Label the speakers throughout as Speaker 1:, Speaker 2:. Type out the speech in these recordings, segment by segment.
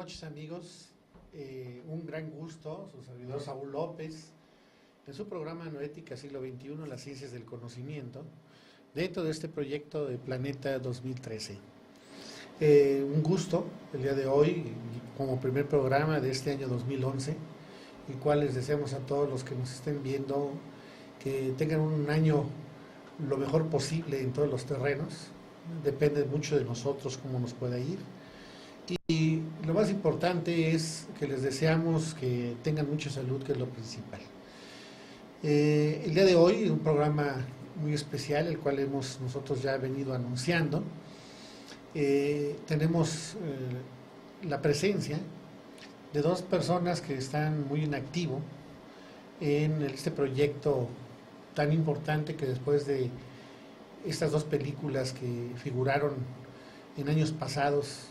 Speaker 1: noches, amigos. Un gran gusto, su servidor Saúl López, en su programa Noética Siglo XXI, las ciencias del conocimiento, dentro de este proyecto de Planeta 2013. Un gusto el día de hoy, como primer programa de este año 2011, el cual les deseamos a todos los que nos estén viendo que tengan un año lo mejor posible en todos los terrenos. Depende mucho de nosotros cómo nos pueda ir. Y lo más importante es que les deseamos que tengan mucha salud, que es lo principal. El día de hoy, un programa muy especial, el cual hemos nosotros ya venido anunciando. Tenemos la presencia de dos personas que están muy en activo en este proyecto tan importante, que después de estas dos películas que figuraron en años pasados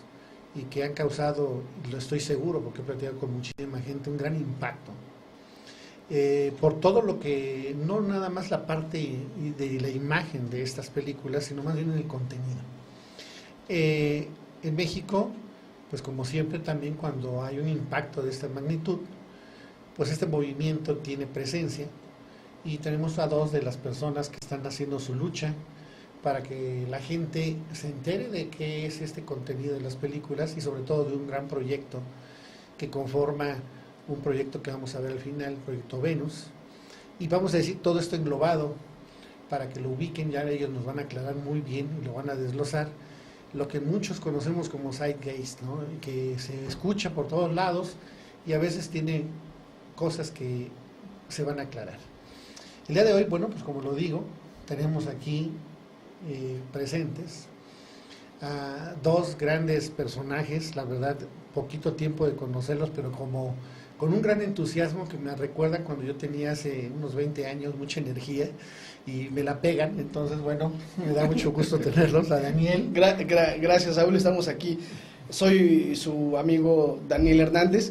Speaker 1: y que han causado, lo estoy seguro porque he platicado con muchísima gente, un gran impacto, por todo lo que, no nada más la parte de la imagen de estas películas, sino más bien el contenido. En México, pues como siempre también cuando hay un impacto de esta magnitud, pues este movimiento tiene presencia, y tenemos a dos de las personas que están haciendo su lucha para que la gente se entere de qué es este contenido de las películas, y sobre todo de un gran proyecto que conforma un proyecto que vamos a ver al final, el proyecto Venus, y vamos a decir todo esto englobado para que lo ubiquen. Ya ellos nos van a aclarar muy bien y lo van a desglosar, lo que muchos conocemos como zeitgeist, ¿no? Que se escucha por todos lados y a veces tiene cosas que se van a aclarar. El día de hoy, bueno, pues como lo digo, tenemos aquí presentes a dos grandes personajes, la verdad, poquito tiempo de conocerlos, pero como con un gran entusiasmo que me recuerdan cuando yo tenía hace unos 20 años, mucha energía, y me la pegan. Entonces, bueno, me da mucho gusto tenerlos. A Daniel.
Speaker 2: Gracias, Saúl, estamos aquí. Soy su amigo Daniel Hernández,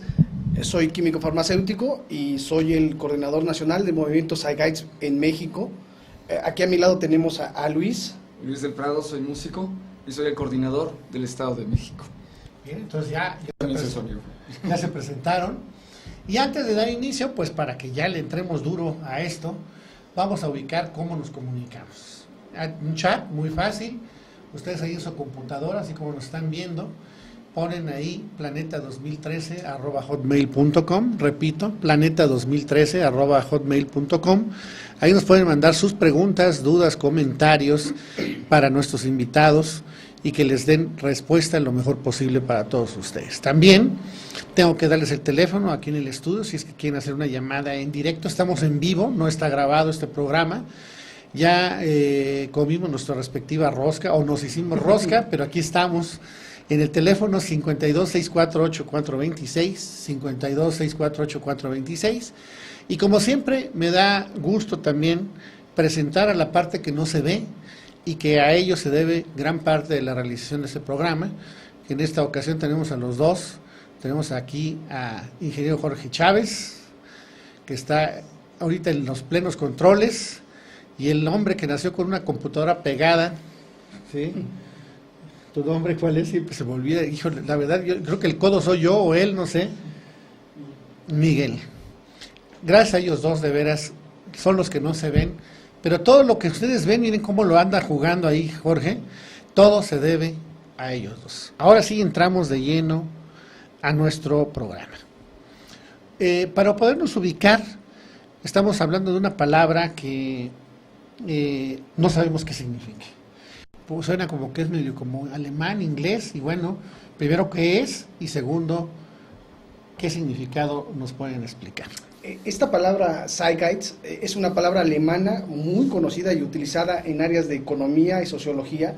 Speaker 2: soy químico farmacéutico y soy el coordinador nacional del movimiento Zeitgeist en México. Aquí a mi lado tenemos a Luis.
Speaker 3: Luis del Prado, soy músico y soy el coordinador del Estado de México.
Speaker 1: Bien, entonces ya se presentaron. Y antes de dar inicio, pues para que ya le entremos duro a esto, vamos a ubicar cómo nos comunicamos. Un chat muy fácil, ustedes ahí en su computadora, así como nos están viendo, ponen ahí planeta2013@hotmail.com, repito, planeta2013@hotmail.com. Ahí nos pueden mandar sus preguntas, dudas, comentarios para nuestros invitados y que les den respuesta lo mejor posible para todos ustedes. También tengo que darles el teléfono aquí en el estudio, si es que quieren hacer una llamada en directo. Estamos en vivo, no está grabado este programa. Ya comimos nuestra respectiva rosca, o nos hicimos rosca, pero aquí estamos en el teléfono 52648426, 52648426. Y como siempre, me da gusto también presentar a la parte que no se ve y que a ello se debe gran parte de la realización de este programa, que en esta ocasión tenemos a los dos. Tenemos aquí a ingeniero Jorge Chávez, que está ahorita en los plenos controles, y el hombre que nació con una computadora pegada, ¿sí? ¿Tu nombre cuál es? Siempre se me olvida. Híjole, la verdad, yo creo que el codo soy yo o él, no sé. Miguel. Gracias a ellos dos, de veras, son los que no se ven, pero todo lo que ustedes ven, miren cómo lo anda jugando ahí Jorge, todo se debe a ellos dos. Ahora sí entramos de lleno a nuestro programa. Para podernos ubicar, estamos hablando de una palabra que no sabemos qué significa. Pues suena como que es medio como alemán, inglés, y bueno, primero qué es, y segundo, qué significado nos pueden explicar.
Speaker 2: Esta palabra Zeitgeist es una palabra alemana muy conocida y utilizada en áreas de economía y sociología,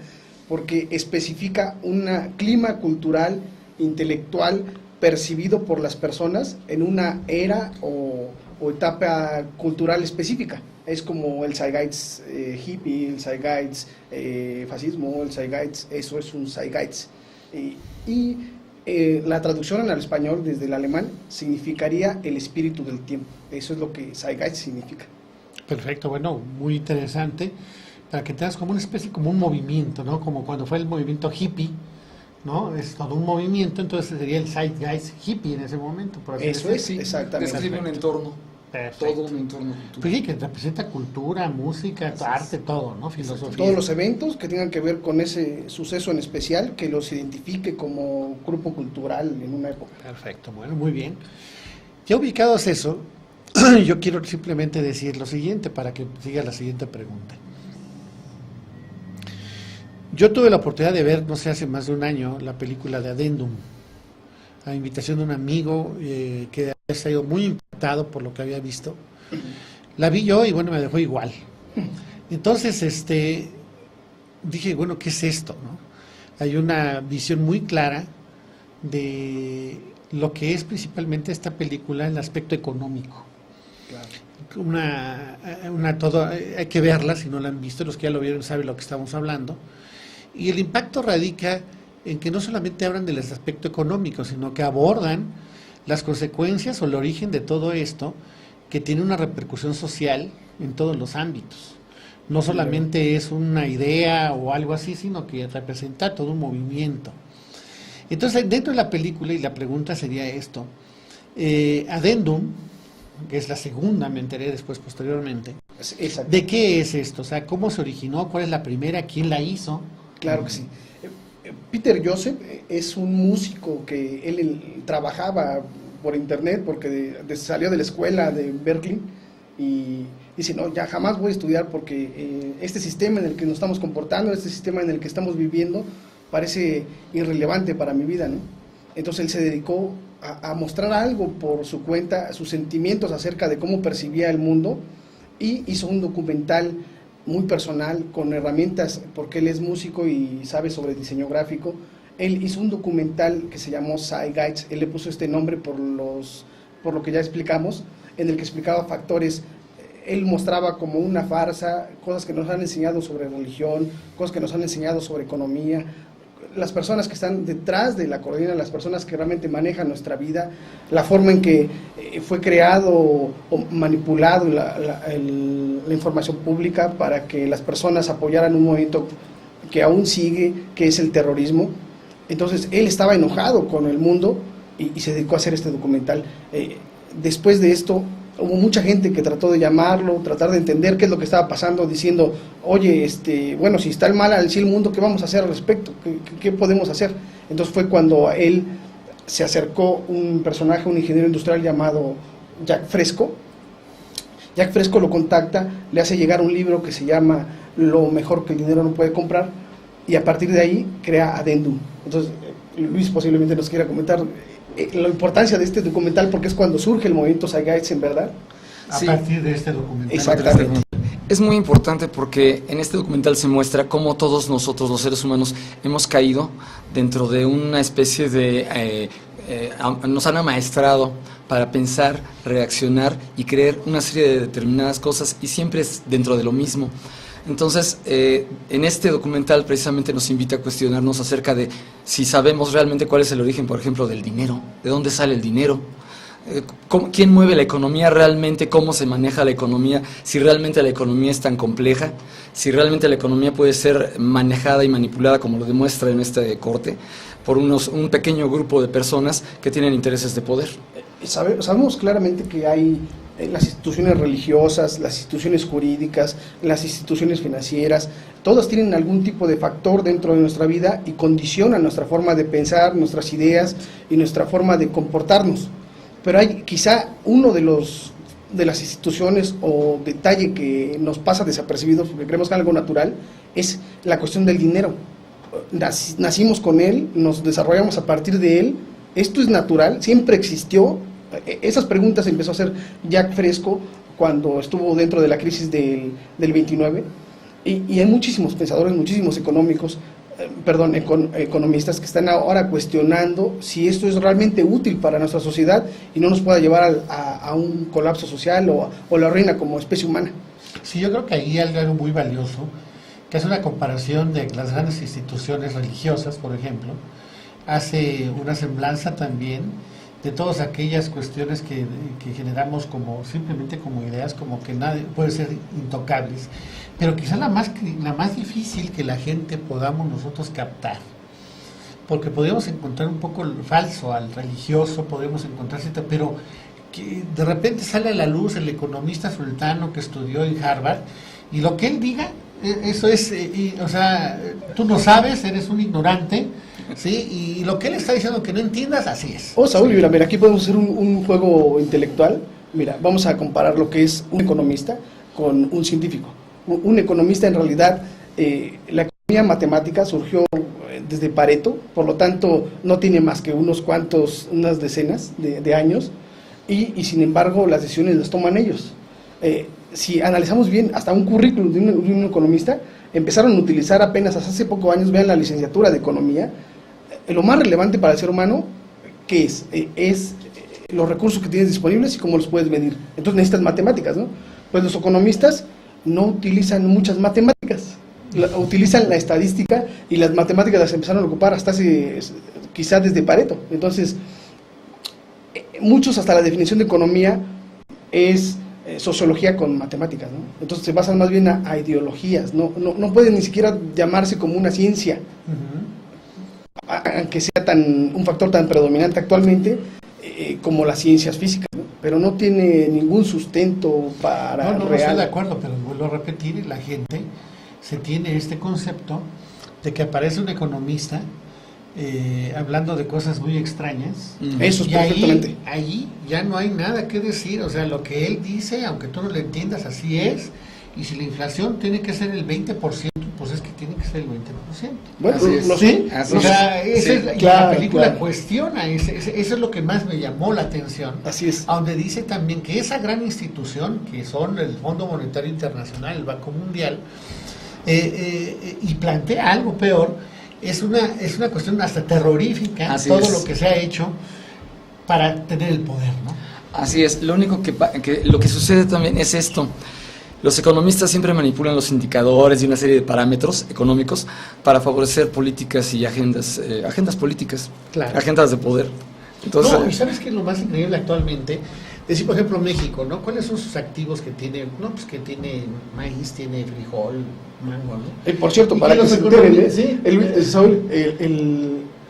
Speaker 2: porque especifica un clima cultural, intelectual, percibido por las personas en una era o etapa cultural específica. Es como el Zeitgeist hippie, el Zeitgeist fascismo, el Zeitgeist, eso es un Zeitgeist. La traducción al español desde el alemán significaría el espíritu del tiempo. Eso es lo que Zeitgeist significa.
Speaker 1: Perfecto, bueno, muy interesante, para que tengas como una especie, como un movimiento, ¿no? Como cuando fue el movimiento hippie, ¿no? Es todo un movimiento, entonces sería el zeitgeist hippie en ese momento, por así
Speaker 2: Eso
Speaker 1: decirlo.
Speaker 2: es, exactamente.
Speaker 3: Describe un entorno,
Speaker 1: Perfecto.
Speaker 3: todo un entorno cultural.
Speaker 1: Pues sí, que representa cultura, música, arte, todo, ¿no? Filosofía.
Speaker 2: Todos los eventos que tengan que ver con ese suceso en especial, que los identifique como grupo cultural en una época.
Speaker 1: Perfecto, bueno, muy bien. Ya ubicados eso, yo quiero simplemente decir lo siguiente para que siga la siguiente pregunta. Yo tuve la oportunidad de ver, no sé, hace más de un año, la película de Addendum, a invitación de un amigo que había sido muy impactado por lo que había visto. La vi yo y bueno, me dejó igual. Entonces, dije, bueno, ¿qué es esto, no? Hay una visión muy clara de lo que es principalmente esta película, el aspecto económico. Claro. Hay que verla si no la han visto, los que ya lo vieron saben lo que estamos hablando. Y el impacto radica en que no solamente hablan del aspecto económico, sino que abordan las consecuencias o el origen de todo esto, que tiene una repercusión social en todos los ámbitos. No solamente es una idea o algo así, sino que representa todo un movimiento. Entonces, dentro de la película, y la pregunta sería esto, Addendum, que es la segunda, me enteré después posteriormente,
Speaker 2: Exacto.
Speaker 1: ¿de qué es esto? O sea, ¿cómo se originó? ¿Cuál es la primera? ¿Quién la hizo?
Speaker 2: Claro que sí. Peter Joseph es un músico que él trabajaba por internet porque salió de la escuela de Berkeley y dice, no, ya jamás voy a estudiar porque este sistema en el que nos estamos comportando, este sistema en el que estamos viviendo, parece irrelevante para mi vida, ¿no? Entonces él se dedicó a mostrar algo por su cuenta, sus sentimientos acerca de cómo percibía el mundo, y hizo un documental muy personal, con herramientas, porque él es músico y sabe sobre diseño gráfico. Él hizo un documental que se llamó Zeitgeist, él le puso este nombre por lo que ya explicamos, en el que explicaba factores. Él mostraba como una farsa cosas que nos han enseñado sobre religión, cosas que nos han enseñado sobre economía, las personas que están detrás de la cortina, las personas que realmente manejan nuestra vida, la forma en que fue creado o manipulado la información pública para que las personas apoyaran un movimiento que aún sigue, que es el terrorismo. Entonces él estaba enojado con el mundo y se dedicó a hacer este documental. Después de esto hubo mucha gente que trató de llamarlo, tratar de entender qué es lo que estaba pasando, diciendo, oye, bueno, si está el mal al el mundo, ¿qué vamos a hacer al respecto? ¿Qué podemos hacer? Entonces fue cuando a él se acercó un personaje, un ingeniero industrial llamado Jack Fresco. Jack Fresco lo contacta, le hace llegar un libro que se llama Lo mejor que el dinero no puede comprar, y a partir de ahí crea Addendum. Entonces, Luis posiblemente nos quiera comentar la importancia de este documental, porque es cuando surge el movimiento Zeitgeist, en verdad.
Speaker 1: A partir de este documental.
Speaker 2: Exactamente.
Speaker 3: Es muy importante porque en este documental se muestra cómo todos nosotros, los seres humanos, hemos caído dentro de una especie de... nos han amaestrado para pensar, reaccionar y creer una serie de determinadas cosas, y siempre es dentro de lo mismo. Entonces, en este documental precisamente nos invita a cuestionarnos acerca de si sabemos realmente cuál es el origen, por ejemplo, del dinero, de dónde sale el dinero, quién mueve la economía realmente, cómo se maneja la economía, si realmente la economía es tan compleja, si realmente la economía puede ser manejada y manipulada, como lo demuestra en este corte, por un pequeño grupo de personas que tienen intereses de poder.
Speaker 2: Sabemos claramente que hay las instituciones religiosas, las instituciones jurídicas, las instituciones financieras, todas tienen algún tipo de factor dentro de nuestra vida y condicionan nuestra forma de pensar, nuestras ideas y nuestra forma de comportarnos. Pero hay quizá uno de las instituciones o detalle que nos pasa desapercibido, porque creemos que es algo natural, es la cuestión del dinero. Nacimos con él, nos desarrollamos a partir de él, esto es natural, siempre existió. Esas preguntas empezó a hacer Jack Fresco cuando estuvo dentro de la crisis del 29, y hay muchísimos pensadores, muchísimos economistas que están ahora cuestionando si esto es realmente útil para nuestra sociedad y no nos pueda llevar a un colapso social o la ruina como especie humana.
Speaker 1: Sí, yo creo que ahí hay algo muy valioso, que es una comparación de las grandes instituciones religiosas, por ejemplo, hace una semblanza también de todas aquellas cuestiones que generamos simplemente como ideas, como que nadie puede ser intocables, pero quizá la más difícil que la gente podamos nosotros captar, porque podríamos encontrar un poco el falso al religioso, podríamos encontrar cierta, pero que de repente sale a la luz el economista sultano que estudió en Harvard, y lo que él diga, eso es, o sea, tú no sabes, eres un ignorante, ¿sí? Y lo que él está diciendo que no entiendas, así es.
Speaker 2: Saúl, mira, aquí podemos hacer un juego intelectual. Mira, vamos a comparar lo que es un economista con un científico. Un economista, en realidad, la economía matemática surgió desde Pareto, por lo tanto no tiene más que unas decenas de años, y sin embargo las decisiones las toman ellos. Si analizamos bien hasta un currículum de un economista, empezaron a utilizar apenas hace pocos años, vean la licenciatura de economía, lo más relevante para el ser humano, ¿qué es? Es los recursos que tienes disponibles y cómo los puedes medir. Entonces necesitas matemáticas, ¿no? Pues los economistas no utilizan muchas matemáticas, utilizan la estadística, y las matemáticas las empezaron a ocupar hasta quizá desde Pareto. Entonces, muchos, hasta la definición de economía es sociología con matemáticas, ¿no? Entonces se basan más bien a ideologías, no pueden ni siquiera llamarse como una ciencia, aunque sea un factor tan predominante actualmente como las ciencias físicas, ¿no? Pero no tiene ningún sustento para
Speaker 1: no
Speaker 2: real.
Speaker 1: estoy de acuerdo, pero vuelvo a repetir, la gente se tiene este concepto de que aparece un economista hablando de cosas muy extrañas.
Speaker 2: Eso es
Speaker 1: y
Speaker 2: perfectamente.
Speaker 1: ahí ya no hay nada que decir, o sea, lo que él dice, aunque tú no lo entiendas, así es. Y si la inflación tiene que ser el 20%, pues es que tiene que ser el 20%.
Speaker 2: Bueno,
Speaker 1: ¿sí?
Speaker 2: Así
Speaker 1: o sea,
Speaker 2: es.
Speaker 1: La película cuestiona, eso es lo que más me llamó la atención.
Speaker 2: Así es.
Speaker 1: A donde dice también que esa gran institución, que son el Fondo Monetario Internacional, el Banco Mundial, y plantea algo peor, es una cuestión hasta terrorífica,
Speaker 3: Así
Speaker 1: todo
Speaker 3: es.
Speaker 1: lo que se ha hecho para tener el poder, ¿no?
Speaker 3: Así es, lo único lo que sucede también es esto. Los economistas siempre manipulan los indicadores y una serie de parámetros económicos para favorecer políticas y agendas políticas,
Speaker 1: Claro.
Speaker 3: agendas de poder. Entonces,
Speaker 1: No, y ¿sabes qué es lo más increíble actualmente? Decir, por ejemplo, México, ¿no? ¿Cuáles son sus activos que tiene? No, pues que tiene maíz, tiene frijol, mango, ¿no?
Speaker 2: Por cierto,
Speaker 1: ¿Y
Speaker 2: para
Speaker 1: qué
Speaker 2: que
Speaker 1: los
Speaker 2: se enteren,
Speaker 1: economistas? Sí.
Speaker 2: Saúl,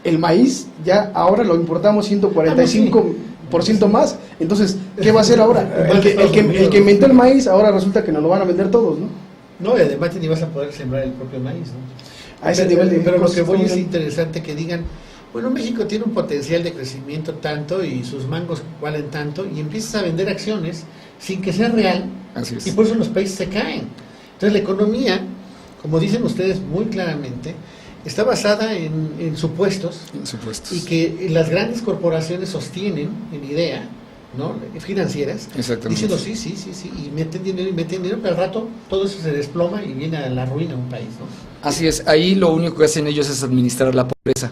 Speaker 2: el maíz ya ahora lo importamos 145% más. Entonces, ¿qué va a hacer ahora? El que inventó el maíz, ahora resulta que nos lo van a vender todos, ¿no?
Speaker 1: No, y además ni vas a poder sembrar el propio maíz, ¿no?
Speaker 2: A ese nivel de
Speaker 1: pero lo
Speaker 2: cosas
Speaker 1: que voy es
Speaker 2: estamos-
Speaker 1: interesante que digan, bueno, México tiene un potencial de crecimiento tanto y sus mangos valen tanto, y empiezas a vender acciones sin que sea real,
Speaker 3: así es.
Speaker 1: y por eso los países se caen. Entonces la economía, como dicen ustedes muy claramente, está basada en supuestos,
Speaker 3: Supuestos.
Speaker 1: y que las grandes corporaciones sostienen en idea, ¿no? Financieras,
Speaker 3: Exactamente.
Speaker 1: diciendo sí, y meten dinero, pero al rato todo eso se desploma y viene a la ruina un país, ¿no?
Speaker 3: Así es, ahí lo único que hacen ellos es administrar la pobreza.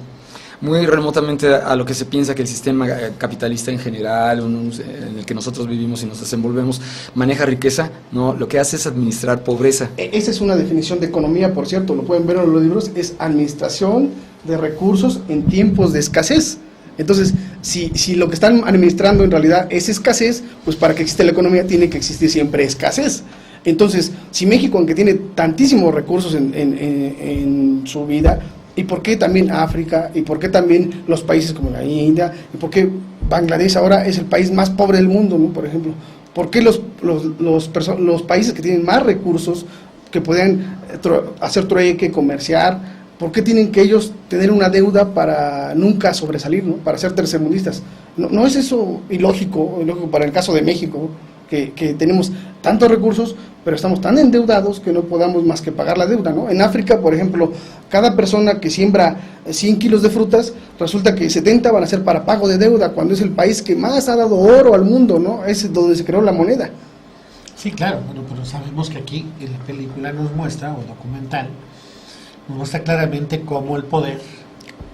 Speaker 3: Muy remotamente a lo que se piensa que el sistema capitalista en general, en el que nosotros vivimos y nos desenvolvemos, maneja riqueza, no, lo que hace es administrar pobreza.
Speaker 2: Esa es una definición de economía, por cierto, lo pueden ver en los libros, es administración de recursos en tiempos de escasez. Entonces, si lo que están administrando en realidad es escasez, pues para que exista la economía tiene que existir siempre escasez. Entonces, si México, aunque tiene tantísimos recursos en su vida, ¿y por qué también África? ¿Y por qué también los países como la India? ¿Y por qué Bangladesh ahora es el país más pobre del mundo, ¿no? Por ejemplo, ¿por qué los países que tienen más recursos, que pueden hacer trueque, comerciar, por qué tienen que ellos tener una deuda para nunca sobresalir, ¿no? Para ser tercermundistas? ¿No es eso ilógico para el caso de México, que tenemos tantos recursos, pero estamos tan endeudados que no podamos más que pagar la deuda, ¿no? En África, por ejemplo, cada persona que siembra 100 kilos de frutas, resulta que 70 van a ser para pago de deuda, cuando es el país que más ha dado oro al mundo, ¿no? Es donde se creó la moneda.
Speaker 1: Sí, claro, bueno, pero sabemos que aquí en la película nos muestra, o documental, nos muestra claramente cómo el poder,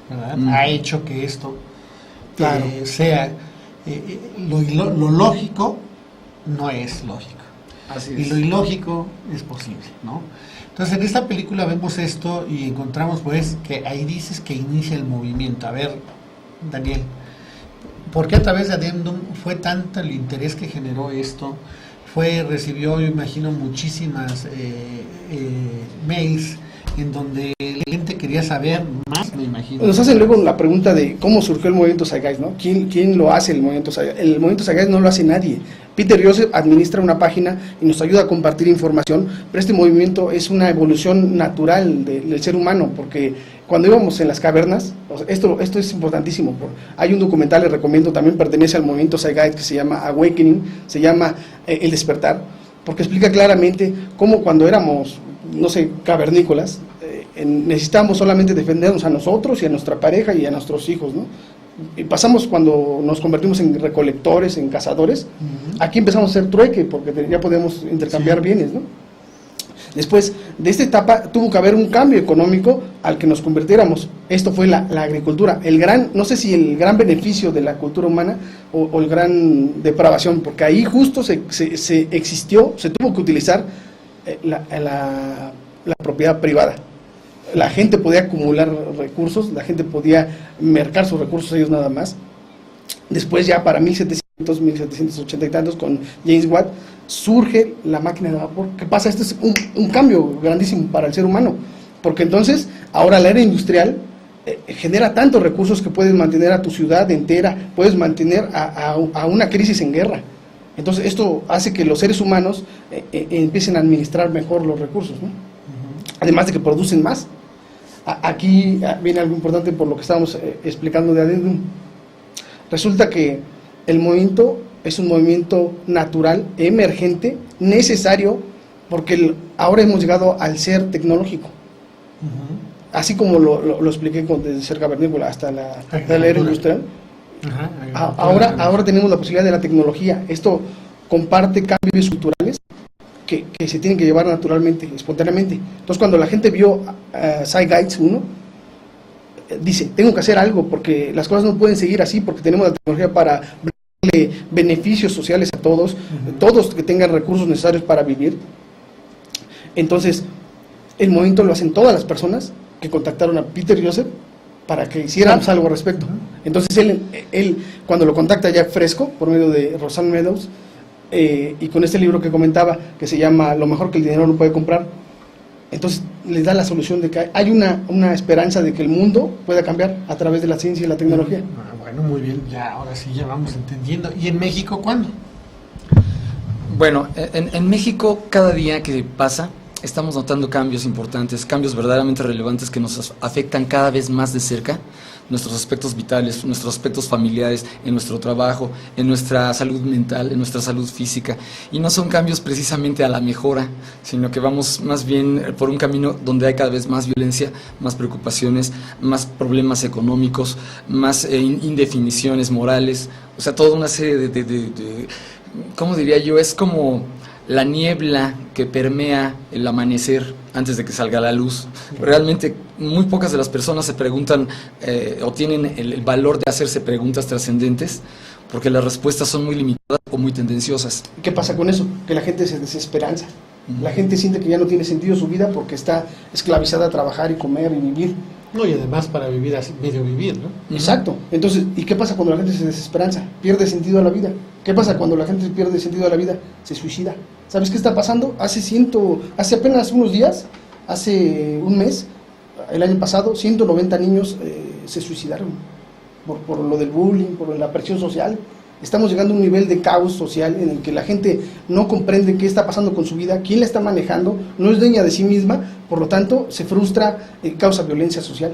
Speaker 1: ¿verdad? Ha hecho que esto
Speaker 2: Claro.
Speaker 1: sea lo lógico no es lógico.
Speaker 3: Así
Speaker 1: Y lo ilógico es posible, ¿no? Entonces en esta película vemos esto y encontramos pues que ahí dices que inicia el movimiento. A ver, Daniel, ¿por qué a través de Adendum fue tanto el interés que generó esto? Recibió, yo imagino, muchísimas mails en donde la gente quería saber más, me imagino.
Speaker 2: Nos hacen luego la pregunta de cómo surgió el movimiento Zeitgeist, ¿no? ¿Quién lo hace el movimiento Zeitgeist? El movimiento Zeitgeist no lo hace nadie. Peter Joseph administra una página y nos ayuda a compartir información, pero este movimiento es una evolución natural del ser humano, porque cuando íbamos en las cavernas, o sea, esto es importantísimo. Hay un documental, les recomiendo, también pertenece al movimiento Zeitgeist, que se llama Awakening, se llama El Despertar, porque explica claramente cómo cuando éramos, no sé, cavernícolas, necesitábamos solamente defendernos a nosotros y a nuestra pareja y a nuestros hijos, ¿no? Y pasamos cuando nos convertimos en recolectores, en cazadores, aquí empezamos a hacer trueque, porque ya podemos intercambiar bienes, ¿no? Después de esta etapa tuvo que haber un cambio económico al que nos convirtiéramos. Esto fue la agricultura. No sé si el gran beneficio de la cultura humana o el gran depravación, porque ahí justo se tuvo que utilizar la propiedad privada. La gente podía acumular recursos, la gente podía mercar sus recursos ellos nada más. Después ya para 1780 y tantos con James Watt surge la máquina de vapor. ¿Qué pasa? Esto es un cambio grandísimo para el ser humano, porque entonces ahora la era industrial genera tantos recursos que puedes mantener a tu ciudad entera, puedes mantener a una crisis en guerra. Entonces esto hace que los seres humanos empiecen a administrar mejor los recursos, ¿no? Además de que producen más. Aquí viene algo importante por lo que estábamos explicando de Adendum. Resulta que el movimiento es un movimiento natural, emergente, necesario, porque ahora hemos llegado al ser tecnológico. Así como lo expliqué desde ser cavernícola hasta la era industrial. Ahora tenemos la posibilidad de la tecnología. Esto comparte cambios culturales que se tienen que llevar naturalmente, espontáneamente. Entonces, cuando la gente vio Zeitgeist 1, dice, tengo que hacer algo, porque las cosas no pueden seguir así, porque tenemos la tecnología para darle beneficios sociales a todos, todos que tengan recursos necesarios para vivir. Entonces, el movimiento lo hacen todas las personas que contactaron a Peter Joseph para que hiciéramos algo al respecto. Entonces, él cuando lo contacta ya fresco, por medio de Rosanne Meadows, y con este libro que comentaba, que se llama Lo mejor que el dinero no puede comprar, entonces les da la solución de que hay una esperanza de que el mundo pueda cambiar a través de la ciencia y la tecnología.
Speaker 1: Bueno, muy bien, ya ahora sí ya vamos entendiendo. ¿Y en México cuándo?
Speaker 3: Bueno, en México cada día que pasa estamos notando cambios importantes, cambios verdaderamente relevantes que nos afectan cada vez más de cerca, nuestros aspectos vitales, nuestros aspectos familiares, en nuestro trabajo, en nuestra salud mental, en nuestra salud física. Y no son cambios precisamente a la mejora, sino que vamos más bien por un camino donde hay cada vez más violencia, más preocupaciones, más problemas económicos, más indefiniciones morales, o sea, toda una serie de ¿cómo diría yo? Es como la niebla que permea el amanecer antes de que salga la luz. Realmente muy pocas de las personas se preguntan o tienen el valor de hacerse preguntas trascendentes, porque las respuestas son muy limitadas o muy tendenciosas.
Speaker 2: ¿Qué pasa con eso? Que la gente se desesperanza. La gente siente que ya no tiene sentido su vida porque está esclavizada a trabajar y comer y vivir.
Speaker 1: No, y además para vivir así, medio vivir, ¿no?
Speaker 2: Exacto. Entonces, ¿y qué pasa cuando la gente se desesperanza? Pierde sentido a la vida. ¿Qué pasa cuando la gente pierde sentido a la vida? Se suicida. ¿Sabes qué está pasando? Hace apenas unos días, hace un mes, el año pasado, 190 niños se suicidaron por lo del bullying, por la presión social. Estamos llegando a un nivel de caos social en el que la gente no comprende qué está pasando con su vida, quién la está manejando, no es dueña de sí misma, por lo tanto se frustra, causa violencia social.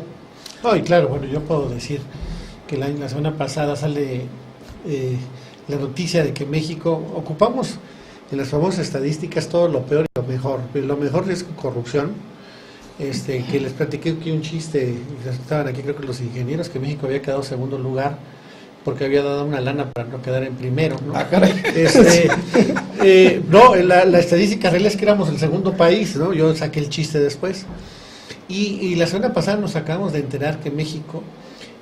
Speaker 1: No, y claro, bueno, yo puedo decir que la semana pasada sale la noticia de que México ocupamos en las famosas estadísticas todo lo peor y lo mejor. Lo mejor es corrupción. Que les platiqué aquí un chiste, estaban aquí creo que los ingenieros, que México había quedado segundo lugar porque había dado una lana para no quedar en primero, ¿no?
Speaker 2: Ah, caray.
Speaker 1: No, la estadística real es que éramos el segundo país, ¿no? Yo saqué el chiste después. Y la semana pasada nos acabamos de enterar que México,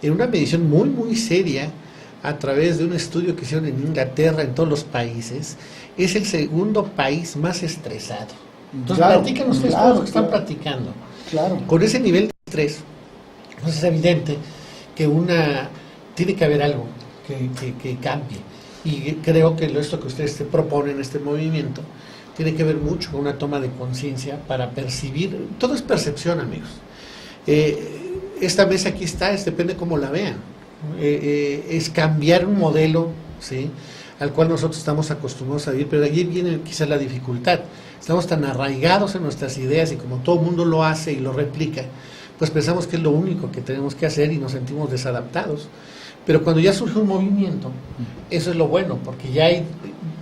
Speaker 1: en una medición muy, muy seria, a través de un estudio que hicieron en Inglaterra, en todos los países, es el segundo país más estresado. Entonces, platícanos ustedes todos lo que están platicando.
Speaker 2: Claro.
Speaker 1: Con ese nivel de estrés, pues es evidente que tiene que haber algo que cambie. Y creo que esto que ustedes proponen, este movimiento, tiene que ver mucho con una toma de conciencia para percibir. Todo es percepción, amigos. esta mesa aquí está, depende cómo la vean. Es cambiar un modelo, ¿sí?, al cual nosotros estamos acostumbrados a vivir, pero de allí viene quizás la dificultad. Estamos tan arraigados en nuestras ideas y como todo el mundo lo hace y lo replica, pues pensamos que es lo único que tenemos que hacer y nos sentimos desadaptados. Pero cuando ya surge un movimiento, eso es lo bueno, porque ya hay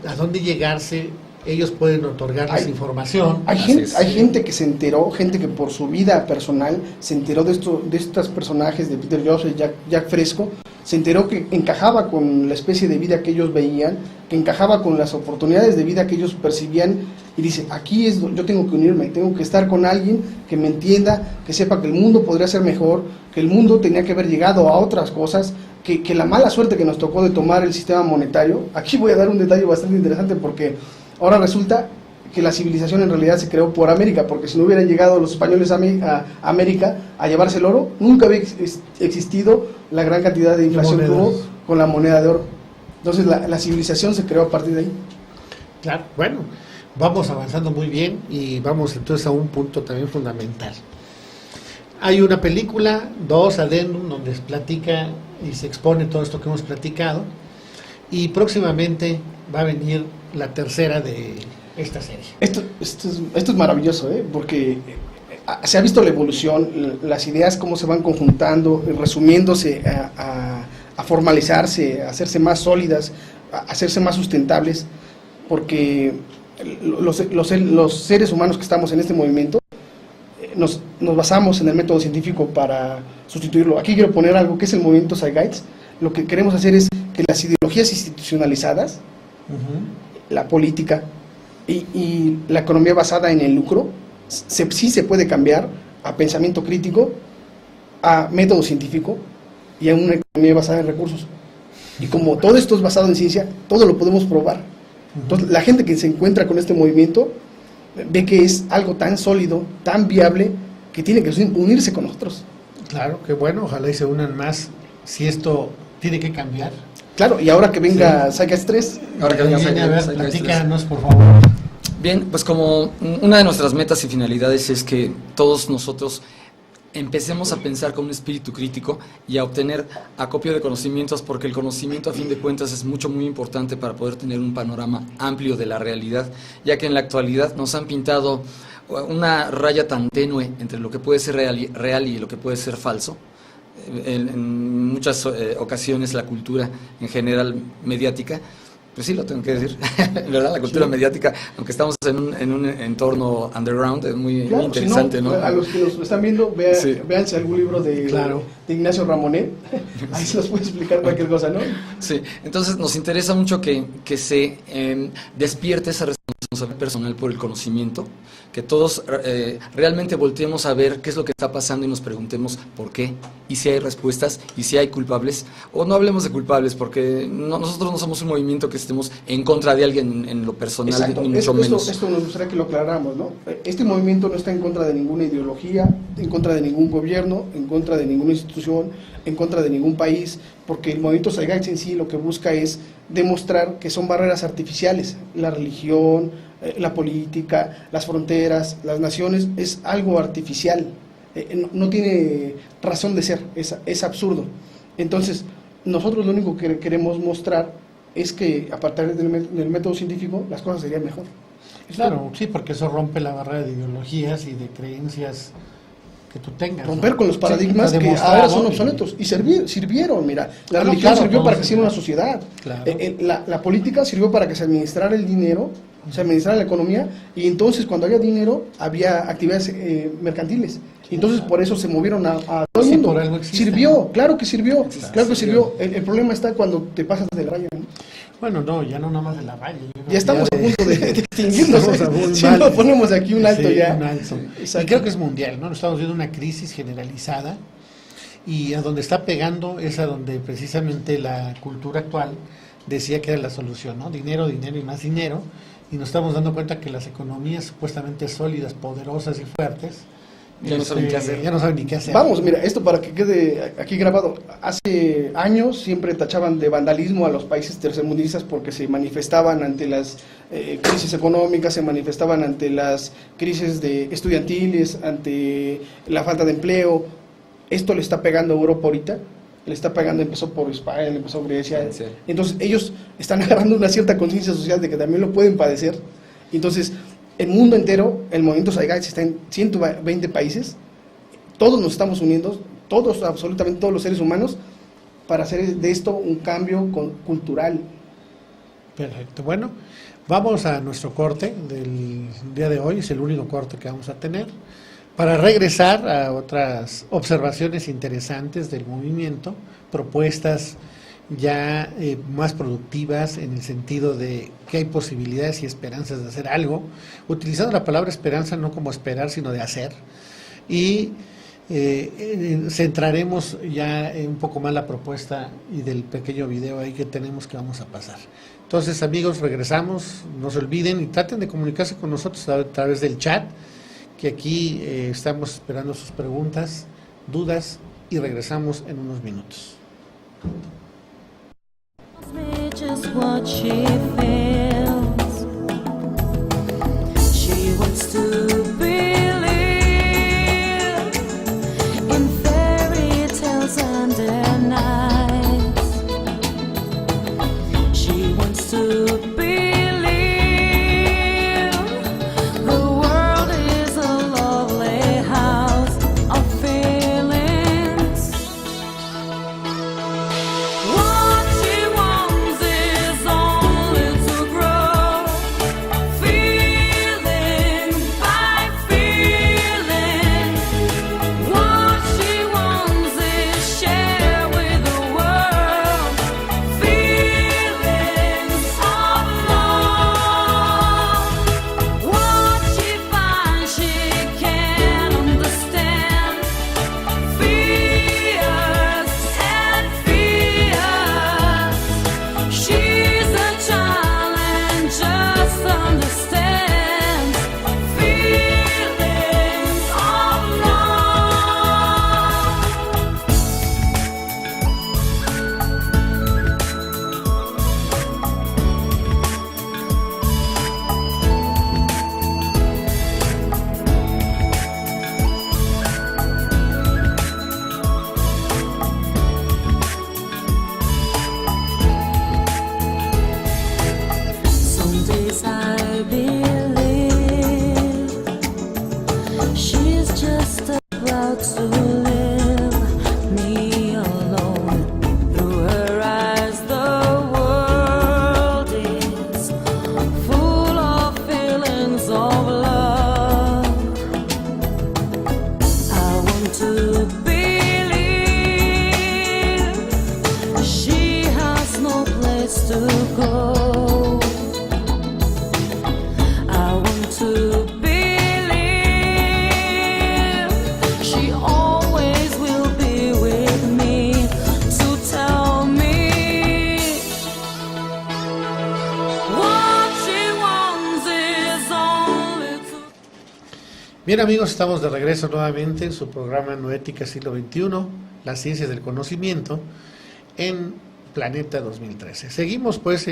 Speaker 1: a dónde llegarse, ellos pueden otorgarles información.
Speaker 2: Hay gente que se enteró, gente que por su vida personal se enteró de estos personajes de Peter Jones y Jack Fresco, se enteró que encajaba con la especie de vida que ellos veían, que encajaba con las oportunidades de vida que ellos percibían, y dice, aquí es donde yo tengo que unirme, tengo que estar con alguien que me entienda, que sepa que el mundo podría ser mejor, que el mundo tenía que haber llegado a otras cosas, que la mala suerte que nos tocó de tomar el sistema monetario. Aquí voy a dar un detalle bastante interesante, porque ahora resulta que la civilización en realidad se creó por América, porque si no hubieran llegado los españoles a América a llevarse el oro, nunca había existido la gran cantidad de inflación que hubo con la moneda de oro. Entonces la civilización se creó a partir de ahí.
Speaker 1: Claro, bueno, vamos avanzando muy bien y vamos entonces a un punto también fundamental. Hay una película, 2 adendum, donde se platica y se expone todo esto que hemos platicado, y próximamente va a venir la tercera de esta serie.
Speaker 2: Esto es maravilloso, porque se ha visto la evolución, las ideas cómo se van conjuntando, resumiéndose a formalizarse, a hacerse más sólidas, a hacerse más sustentables, porque los seres humanos que estamos en este movimiento nos basamos en el método científico para sustituirlo. Aquí quiero poner algo que es el movimiento Zeitgeist. Lo que queremos hacer es que las ideologías institucionalizadas, la política y la economía basada en el lucro, sí se puede cambiar a pensamiento crítico, a método científico y a una economía basada en recursos. Y como todo esto es basado en ciencia, todo lo podemos probar. Entonces, la gente que se encuentra con este movimiento ve que es algo tan sólido, tan viable, que tiene que unirse con nosotros.
Speaker 1: Claro, qué bueno, ojalá y se unan más, si esto tiene que cambiar.
Speaker 2: Claro, y ahora que venga Zeitgeist 3.
Speaker 3: Ahora que venga Zeitgeist 3.
Speaker 1: Platícanos, por favor.
Speaker 3: Bien, pues como una de nuestras metas y finalidades es que todos nosotros empecemos a pensar con un espíritu crítico y a obtener acopio de conocimientos, porque el conocimiento a fin de cuentas es muy importante para poder tener un panorama amplio de la realidad, ya que en la actualidad nos han pintado una raya tan tenue entre lo que puede ser real y lo que puede ser falso. En muchas ocasiones la cultura en general mediática, pues sí lo tengo que decir, en verdad la cultura mediática, aunque estamos en un entorno underground, es muy interesante,
Speaker 2: si no,
Speaker 3: ¿no?
Speaker 2: A los que nos están viendo, véanse algún libro de Ignacio Ramonet, ahí se los puede explicar cualquier cosa, ¿no?
Speaker 3: Sí, entonces nos interesa mucho que se despierte esa responsabilidad personal por el conocimiento, que todos realmente volteemos a ver qué es lo que está pasando y nos preguntemos por qué, y si hay respuestas, y si hay culpables, o no hablemos de culpables, porque nosotros no somos un movimiento que estemos en contra de alguien en lo personal.
Speaker 2: Exacto.
Speaker 3: Ni mucho menos.
Speaker 2: Esto nos gustaría que lo aclaráramos, ¿no? Este movimiento no está en contra de ninguna ideología, en contra de ningún gobierno, en contra de ninguna institución, en contra de ningún país, porque el movimiento Zeitgeist en sí lo que busca es demostrar que son barreras artificiales. La religión, la política, las fronteras, las naciones, es algo artificial, no tiene razón de ser, es absurdo. Entonces, nosotros lo único que queremos mostrar es que a partir del método científico las cosas serían mejor.
Speaker 1: Claro, sí, porque eso rompe la barrera de ideologías y de creencias que tú tengas.
Speaker 2: Romper con los paradigmas que ahora son obsoletos y sirvieron, mira, la religión sirvió para que se hiciera una sociedad, la política sirvió para que se administrara el dinero, se administrara la economía, y entonces cuando había dinero había actividades mercantiles. Entonces por eso se movieron a todo el mundo. Sirvió, claro que sirvió, claro que sirvió. El problema está cuando te pasas de la raya, ¿no?
Speaker 1: Bueno, no, ya no nada más de la raya.
Speaker 2: Ya estamos a punto de extinguirnos. Si no ponemos aquí un alto ya.
Speaker 1: Un alto. Y creo que es mundial, ¿no? Estamos viendo una crisis generalizada, y a donde está pegando es a donde precisamente la cultura actual decía que era la solución, ¿no? Dinero, dinero y más dinero. Y nos estamos dando cuenta que las economías supuestamente sólidas, poderosas y fuertes
Speaker 3: ya no saben qué hacer.
Speaker 1: Ya no saben ni qué hacer.
Speaker 2: Vamos, mira, esto para que quede aquí grabado. Hace años siempre tachaban de vandalismo a los países tercermundistas porque se manifestaban ante las crisis económicas, se manifestaban ante las crisis estudiantiles, ante la falta de empleo. Esto le está pegando a Europa ahorita, le está pegando, empezó por España, empezó por Grecia.
Speaker 3: Sí.
Speaker 2: Entonces ellos están agarrando una cierta conciencia social de que también lo pueden padecer. Entonces el mundo entero, el movimiento Zeitgeist está en 120 países, todos nos estamos uniendo, todos, absolutamente todos los seres humanos, para hacer de esto un cambio cultural.
Speaker 1: Perfecto. Bueno, vamos a nuestro corte del día de hoy, es el único corte que vamos a tener, para regresar a otras observaciones interesantes del movimiento, propuestas ya más productivas en el sentido de que hay posibilidades y esperanzas de hacer algo, utilizando la palabra esperanza no como esperar, sino de hacer, y centraremos ya un poco más la propuesta y del pequeño video ahí que tenemos que vamos a pasar. Entonces, amigos, regresamos, no se olviden y traten de comunicarse con nosotros a través del chat, que aquí estamos esperando sus preguntas, dudas, y regresamos en unos minutos.
Speaker 4: Just what she feels. She wants to believe in fairy tales and their nights. She wants to believe the world is a lovely house of feelings. What she wants is only to grow, feeling by feeling. What she wants is share with the world, feelings of love. What she finds she can't understand, fears and fears. She's a child and just understands feelings of love. Some days I believe she's just about to live me alone. Through her eyes the world is full of feelings of love. I want to believe she has no place to go. I want to believe she always will be with me to tell me what she wants is only to.
Speaker 1: Bien, amigos, estamos de regreso nuevamente en su programa Noética Siglo XXI, las ciencias del conocimiento, en Planeta 2013. Seguimos pues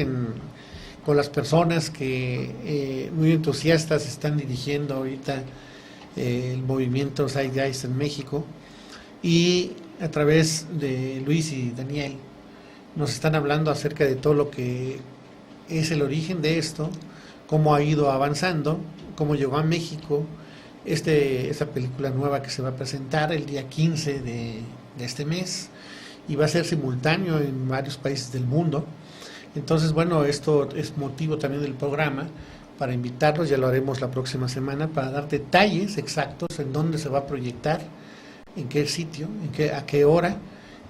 Speaker 1: con las personas que muy entusiastas están dirigiendo ahorita el movimiento Zeitgeist en México, y a través de Luis y Daniel nos están hablando acerca de todo lo que es el origen de esto, cómo ha ido avanzando, cómo llegó a México, esta película nueva que se va a presentar el día 15 de este mes, y va a ser simultáneo en varios países del mundo. Entonces, bueno, esto es motivo también del programa para invitarlos, ya lo haremos la próxima semana, para dar detalles exactos en dónde se va a proyectar, en qué sitio, a qué hora,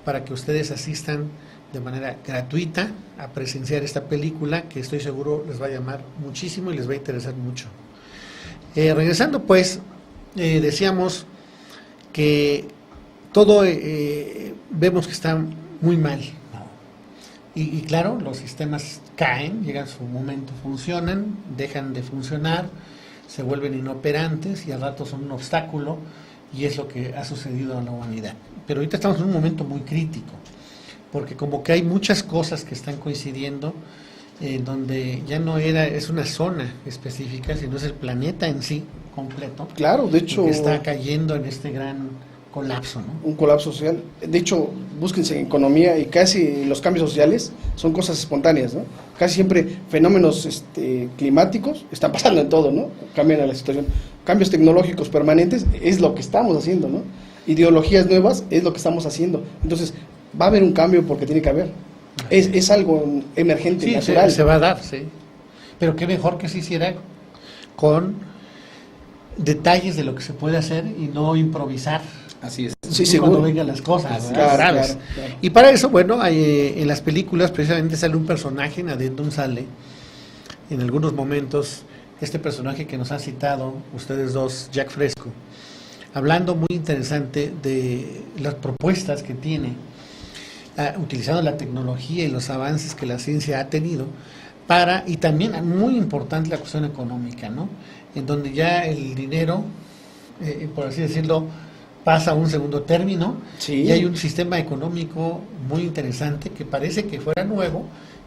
Speaker 1: para que ustedes asistan de manera gratuita a presenciar esta película, que estoy seguro les va a llamar muchísimo y les va a interesar mucho. Regresando pues, decíamos que todo vemos que está muy mal, y claro, los sistemas caen, llegan a su momento, funcionan, dejan de funcionar, se vuelven inoperantes y al rato son un obstáculo, y es lo que ha sucedido a la humanidad. Pero ahorita estamos en un momento muy crítico, porque como que hay muchas cosas que están coincidiendo, donde ya no es una zona específica, sino es el planeta en sí completo.
Speaker 2: Claro, de hecho,
Speaker 1: que está cayendo en este gran colapso, ¿no?
Speaker 2: Un colapso social. De hecho, búsquense en economía y casi los cambios sociales son cosas espontáneas, ¿no? Casi siempre fenómenos climáticos están pasando en todo, ¿no? Cambian a la situación. Cambios tecnológicos permanentes es lo que estamos haciendo, ¿no? Ideologías nuevas es lo que estamos haciendo. Entonces, va a haber un cambio porque tiene que haber. Es algo emergente,
Speaker 1: Sí,
Speaker 2: natural.
Speaker 1: se va a dar, sí. Pero qué mejor que se hiciera con detalles de lo que se puede hacer y no improvisar.
Speaker 3: Así es.
Speaker 2: Sí,
Speaker 1: Cuando
Speaker 2: seguro.
Speaker 1: vengan las cosas,
Speaker 3: Así
Speaker 1: ¿verdad?
Speaker 2: es.
Speaker 1: Graves.
Speaker 2: Claro, claro.
Speaker 1: Y para eso, bueno, en las películas precisamente sale un personaje, en Addendum sale, en algunos momentos, este personaje que nos han citado ustedes dos, Jack Fresco, hablando muy interesante de las propuestas que tiene, utilizando la tecnología y los avances que la ciencia ha tenido, y también muy importante la cuestión económica, ¿no? En donde ya el dinero, por así decirlo, pasa a un segundo término,
Speaker 2: Sí.
Speaker 1: y hay un sistema económico muy interesante que parece que fuera nuevo,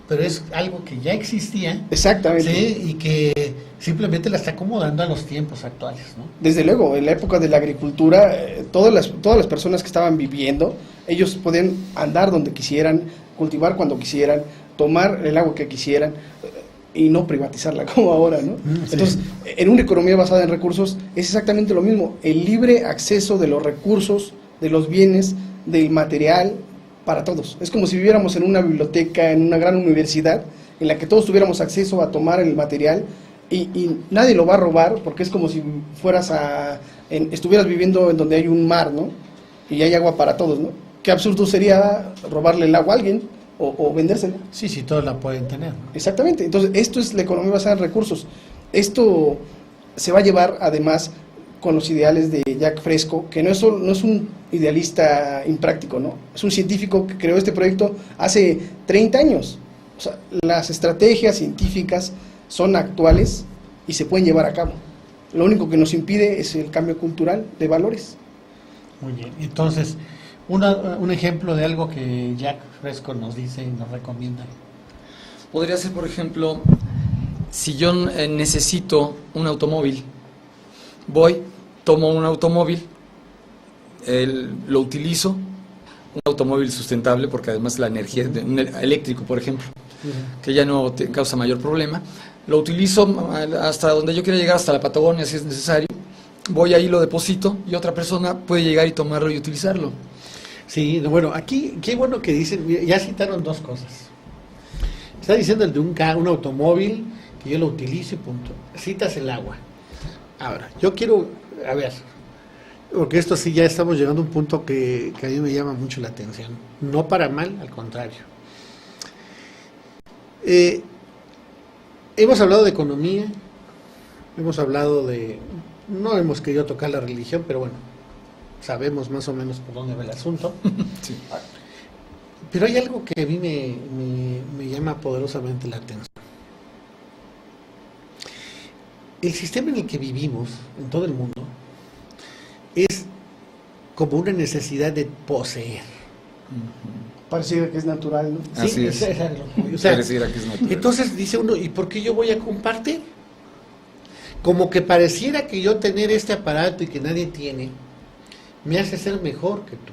Speaker 1: pero es algo que ya existía,
Speaker 2: Exactamente.
Speaker 1: ¿sí? Y que simplemente la está acomodando a los tiempos actuales, ¿no?
Speaker 2: Desde luego, en la época de la agricultura, todas las personas que estaban viviendo, ellos podían andar donde quisieran, cultivar cuando quisieran, tomar el agua que quisieran y no privatizarla como ahora, ¿no?
Speaker 1: Sí.
Speaker 2: Entonces, en una economía basada en recursos es exactamente lo mismo, el libre acceso de los recursos, de los bienes, del material para todos. Es como si viviéramos en una biblioteca, en una gran universidad, en la que todos tuviéramos acceso a tomar el material y nadie lo va a robar, porque es como si estuvieras viviendo en donde hay un mar, ¿no? Y hay agua para todos, ¿no? Qué absurdo sería robarle el agua a alguien o vendérsela.
Speaker 1: Sí, sí, todos la pueden tener, ¿no?
Speaker 2: Exactamente. Entonces, esto es la economía basada en recursos. Esto se va a llevar, además, con los ideales de Jack Fresco, que no es un idealista impráctico, ¿no? Es un científico que creó este proyecto hace 30 años. O sea, las estrategias científicas son actuales y se pueden llevar a cabo. Lo único que nos impide es el cambio cultural de valores.
Speaker 1: Muy bien. Entonces, un ejemplo de algo que Jack Fresco nos dice y nos recomienda.
Speaker 3: Podría ser, por ejemplo, si yo necesito un automóvil, tomo un automóvil, lo utilizo, un automóvil sustentable, porque además la energía de un eléctrico, por ejemplo, que ya no causa mayor problema, lo utilizo hasta donde yo quiera llegar, hasta la Patagonia si es necesario, voy ahí, lo deposito y otra persona puede llegar y tomarlo y utilizarlo.
Speaker 1: Sí, bueno, aquí, qué bueno que dicen, ya citaron dos cosas. Está diciendo el de un automóvil, que yo lo utilice, punto. Citas el agua. Ahora, yo quiero, a ver, porque esto sí ya estamos llegando a un punto que a mí me llama mucho la atención. No para mal, al contrario. Hemos hablado de economía, hemos hablado no hemos querido tocar la religión, pero bueno, sabemos más o menos por dónde va el asunto.
Speaker 3: Sí.
Speaker 1: Pero hay algo que a mí me llama poderosamente la atención. El sistema en el que vivimos, en todo el mundo, es como una necesidad de poseer.
Speaker 2: Pareciera que es natural, ¿no?
Speaker 3: Así es.
Speaker 1: O sea,
Speaker 3: Pareciera que es natural.
Speaker 1: entonces dice uno, ¿y por qué yo voy a compartir? Como que pareciera que yo tener este aparato y que nadie tiene, me hace ser mejor que tú.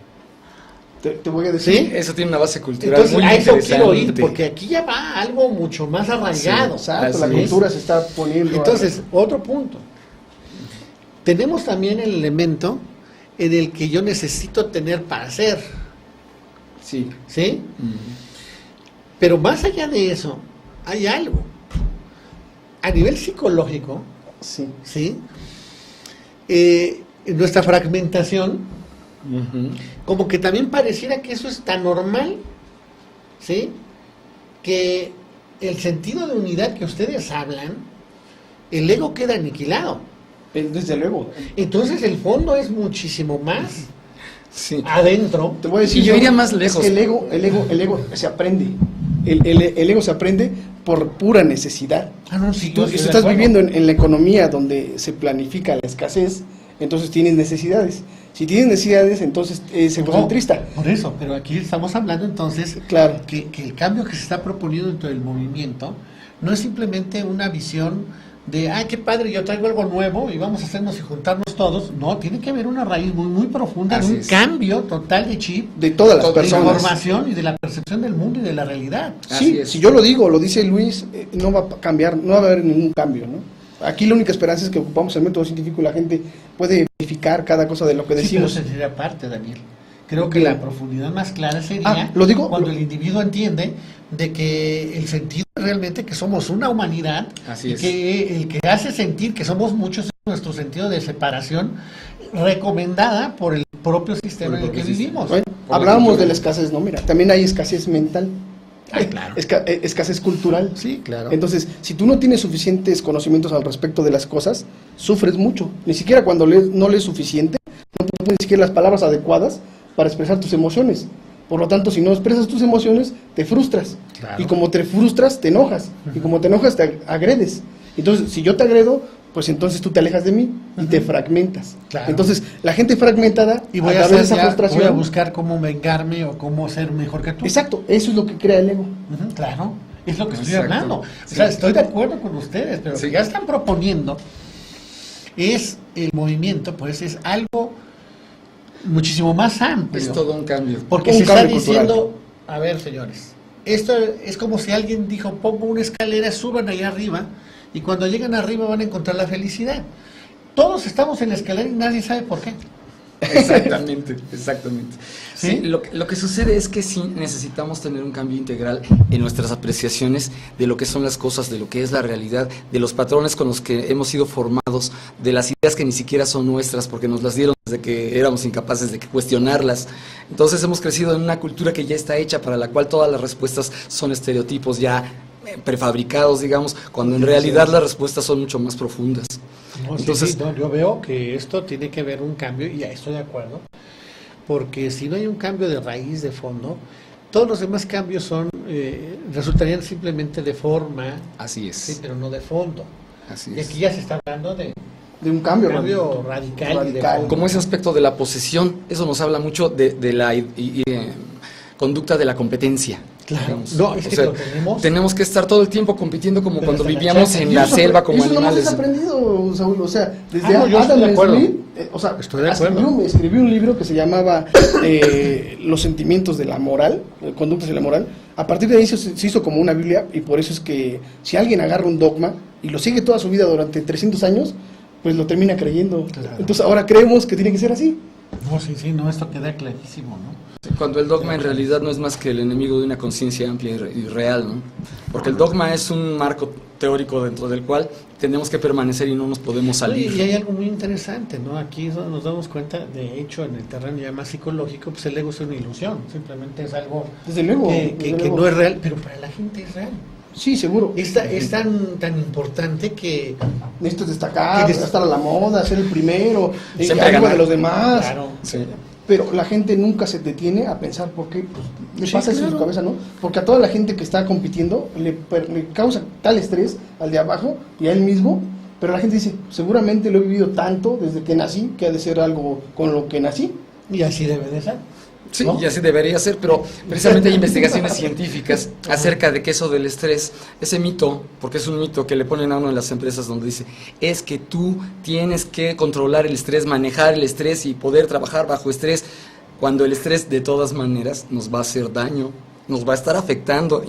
Speaker 2: Te voy a decir.
Speaker 1: ¿Sí?
Speaker 3: Eso tiene una base cultural
Speaker 1: Entonces,
Speaker 3: muy
Speaker 1: a eso
Speaker 3: interesante.
Speaker 1: quiero ir, porque aquí ya va algo mucho más arraigado.
Speaker 2: Exacto, la
Speaker 3: Así es.
Speaker 2: cultura se está poniendo.
Speaker 1: Entonces, otro punto. Tenemos también el elemento en el que yo necesito tener para ser,
Speaker 2: sí.
Speaker 1: ¿sí?
Speaker 3: Ujú.
Speaker 1: Pero más allá de eso, hay algo. A nivel psicológico,
Speaker 2: Sí.
Speaker 1: ¿sí? Nuestra fragmentación,
Speaker 3: Ujú.
Speaker 1: como que también pareciera que eso es tan normal, ¿sí? Que el sentido de unidad que ustedes hablan, el ego queda aniquilado.
Speaker 2: Desde luego.
Speaker 1: Entonces el fondo es muchísimo más
Speaker 3: Sí.
Speaker 1: adentro.
Speaker 2: Te voy a decir.
Speaker 3: Y yo iría más
Speaker 2: es
Speaker 3: lejos.
Speaker 2: que el ego se aprende. El ego se aprende por pura necesidad.
Speaker 1: Ah, no, sí,
Speaker 2: Si tú
Speaker 1: yo estoy de
Speaker 2: estás
Speaker 1: acuerdo.
Speaker 2: viviendo en la economía donde se planifica la escasez, entonces tienes necesidades. Si tienes necesidades, entonces es egocentrista.
Speaker 1: Por eso, pero aquí estamos hablando entonces
Speaker 2: Claro.
Speaker 1: que el cambio que se está proponiendo dentro del movimiento no es simplemente una visión de, ay, qué padre, yo traigo algo nuevo y vamos a hacernos y juntarnos todos. No, tiene que haber una raíz muy, muy profunda,
Speaker 3: Así
Speaker 1: de un
Speaker 3: es.
Speaker 1: cambio total de chip,
Speaker 2: De todas las
Speaker 1: de
Speaker 2: personas.
Speaker 1: información y de la percepción del mundo y de la realidad.
Speaker 3: Así
Speaker 2: Sí,
Speaker 3: es.
Speaker 2: si yo lo digo, lo dice Luis, no va a cambiar, no va a haber ningún cambio, ¿no? Aquí la única esperanza es que ocupamos el método científico y la gente puede verificar cada cosa de lo que
Speaker 1: Sí, pero
Speaker 2: decimos.
Speaker 1: esa sería parte, Daniel. Creo que
Speaker 2: Bien.
Speaker 1: la profundidad más clara sería
Speaker 2: ¿lo digo?
Speaker 1: cuando el individuo entiende de que el sentido es realmente que somos una humanidad
Speaker 3: Así
Speaker 1: y
Speaker 3: es.
Speaker 1: que el que hace sentir que somos muchos es nuestro sentido de separación recomendada por el propio sistema
Speaker 3: Por el
Speaker 1: en el que
Speaker 3: propio sistema.
Speaker 1: vivimos.
Speaker 2: Bueno,
Speaker 3: Por la
Speaker 2: hablábamos
Speaker 3: cultura.
Speaker 2: de la escasez, ¿no? Mira, también hay escasez mental,
Speaker 1: Ah, claro.
Speaker 2: escasez cultural.
Speaker 1: Sí, claro.
Speaker 2: Entonces, si tú no tienes suficientes conocimientos al respecto de las cosas, sufres mucho. Ni siquiera cuando no lees suficiente, no tienes ni siquiera las palabras adecuadas para expresar tus emociones. Por lo tanto, si no expresas tus emociones, te frustras.
Speaker 1: Claro.
Speaker 2: Y como te frustras, te enojas. Y como te enojas, te agredes. Entonces, si yo te agredo, pues entonces tú te alejas de mí y te fragmentas.
Speaker 1: Claro.
Speaker 2: Entonces, la gente fragmentada,
Speaker 1: y voy a,
Speaker 2: través de esa
Speaker 1: voy a
Speaker 2: frustración...
Speaker 1: buscar cómo vengarme o cómo ser mejor que tú.
Speaker 2: Exacto, eso es lo que crea el ego.
Speaker 1: Ujú, claro, es lo que estoy
Speaker 3: Exacto.
Speaker 1: hablando.
Speaker 3: Sí.
Speaker 1: O sea, estoy de acuerdo con ustedes, pero lo
Speaker 3: Sí.
Speaker 1: que ya están proponiendo es el movimiento, pues es algo muchísimo más amplio.
Speaker 3: Es todo un cambio.
Speaker 1: Porque
Speaker 2: Un
Speaker 1: se está
Speaker 2: cambio cultural.
Speaker 1: diciendo, a ver, señores, esto es como si alguien dijo, pongo una escalera, suban allá arriba, y cuando llegan arriba van a encontrar la felicidad. Todos estamos en la escalera y nadie sabe por qué.
Speaker 3: Exactamente, exactamente.
Speaker 1: ¿Sí?
Speaker 3: Sí, lo que sucede es que sí necesitamos tener un cambio integral en nuestras apreciaciones de lo que son las cosas, de lo que es la realidad, de los patrones con los que hemos sido formados, de las ideas que ni siquiera son nuestras porque nos las dieron desde que éramos incapaces de cuestionarlas. Entonces hemos crecido en una cultura que ya está hecha, para la cual todas las respuestas son estereotipos ya prefabricados, digamos, cuando en realidad las respuestas son mucho más profundas.
Speaker 1: No, sí,
Speaker 3: Entonces-
Speaker 1: sí, no, yo veo que esto tiene que ver un cambio, y ya estoy de acuerdo, porque si no hay un cambio de raíz, de fondo, todos los demás cambios son resultarían simplemente de forma,
Speaker 3: Así es,
Speaker 1: sí, pero no de fondo.
Speaker 3: así
Speaker 1: Y
Speaker 3: es.
Speaker 1: aquí ya se está hablando de
Speaker 2: De un cambio,
Speaker 1: radical y de fondo.
Speaker 3: Como ese aspecto de la posesión, eso nos habla mucho de la conducta de la competencia.
Speaker 1: Claro.
Speaker 3: digamos.
Speaker 1: No, es
Speaker 3: O
Speaker 1: que
Speaker 3: sea,
Speaker 1: lo tenemos
Speaker 3: que estar todo el tiempo compitiendo como
Speaker 1: Pero
Speaker 3: cuando
Speaker 1: hasta la
Speaker 3: vivíamos
Speaker 1: chaca.
Speaker 3: en
Speaker 1: Y
Speaker 3: la
Speaker 2: eso
Speaker 3: selva como
Speaker 2: eso nomás
Speaker 3: animales.
Speaker 2: has aprendido, Saúl, o sea, desde
Speaker 1: no, yo estoy
Speaker 2: Adam
Speaker 1: de acuerdo.
Speaker 2: Smith, o sea,
Speaker 1: Estoy de acuerdo.
Speaker 2: escribió un libro que se llamaba Los sentimientos de la moral, conductas de la moral. A partir de ahí se hizo como una Biblia, y por eso es que si alguien agarra un dogma y lo sigue toda su vida durante 300 años, pues lo termina creyendo.
Speaker 1: Claro.
Speaker 2: Entonces ahora creemos que tiene que ser así.
Speaker 1: No, sí, sí, no, esto queda clarísimo, ¿no?
Speaker 3: Cuando el dogma en realidad no es más que el enemigo de una conciencia amplia y real, ¿no? Porque el dogma es un marco teórico dentro del cual tenemos que permanecer y no nos podemos salir.
Speaker 1: Oye, y hay algo muy interesante, ¿no? Aquí es donde nos damos cuenta, de hecho, en el terreno ya más psicológico, pues el ego es una ilusión, simplemente es algo
Speaker 2: Desde luego.
Speaker 1: que
Speaker 2: desde luego.
Speaker 1: no es real, pero para la gente es real.
Speaker 2: Sí, seguro.
Speaker 1: Es tan importante que...
Speaker 2: Necesitas destacar,
Speaker 1: Tienes-
Speaker 2: estar a la moda, ser el primero,
Speaker 3: Siempre
Speaker 2: arriba
Speaker 3: ganar.
Speaker 2: de los demás.
Speaker 1: Claro.
Speaker 3: Sí.
Speaker 2: Pero la gente nunca se detiene a pensar por qué, pues, le
Speaker 1: Sí,
Speaker 2: pasa eso en su
Speaker 1: claro.
Speaker 2: cabeza, ¿no? Porque a toda la gente que está compitiendo le causa tal estrés al de abajo y a él mismo, pero la gente dice, seguramente lo he vivido tanto desde que nací, que ha de ser algo con lo que nací.
Speaker 1: Y así debe de ser.
Speaker 3: Sí,
Speaker 1: ¿no?
Speaker 3: y así debería ser, pero precisamente hay investigaciones científicas acerca de que eso del estrés, ese mito, porque es un mito que le ponen a uno en las empresas donde dice, es que tú tienes que controlar el estrés, manejar el estrés y poder trabajar bajo estrés, cuando el estrés de todas maneras nos va a hacer daño, nos va a estar afectando.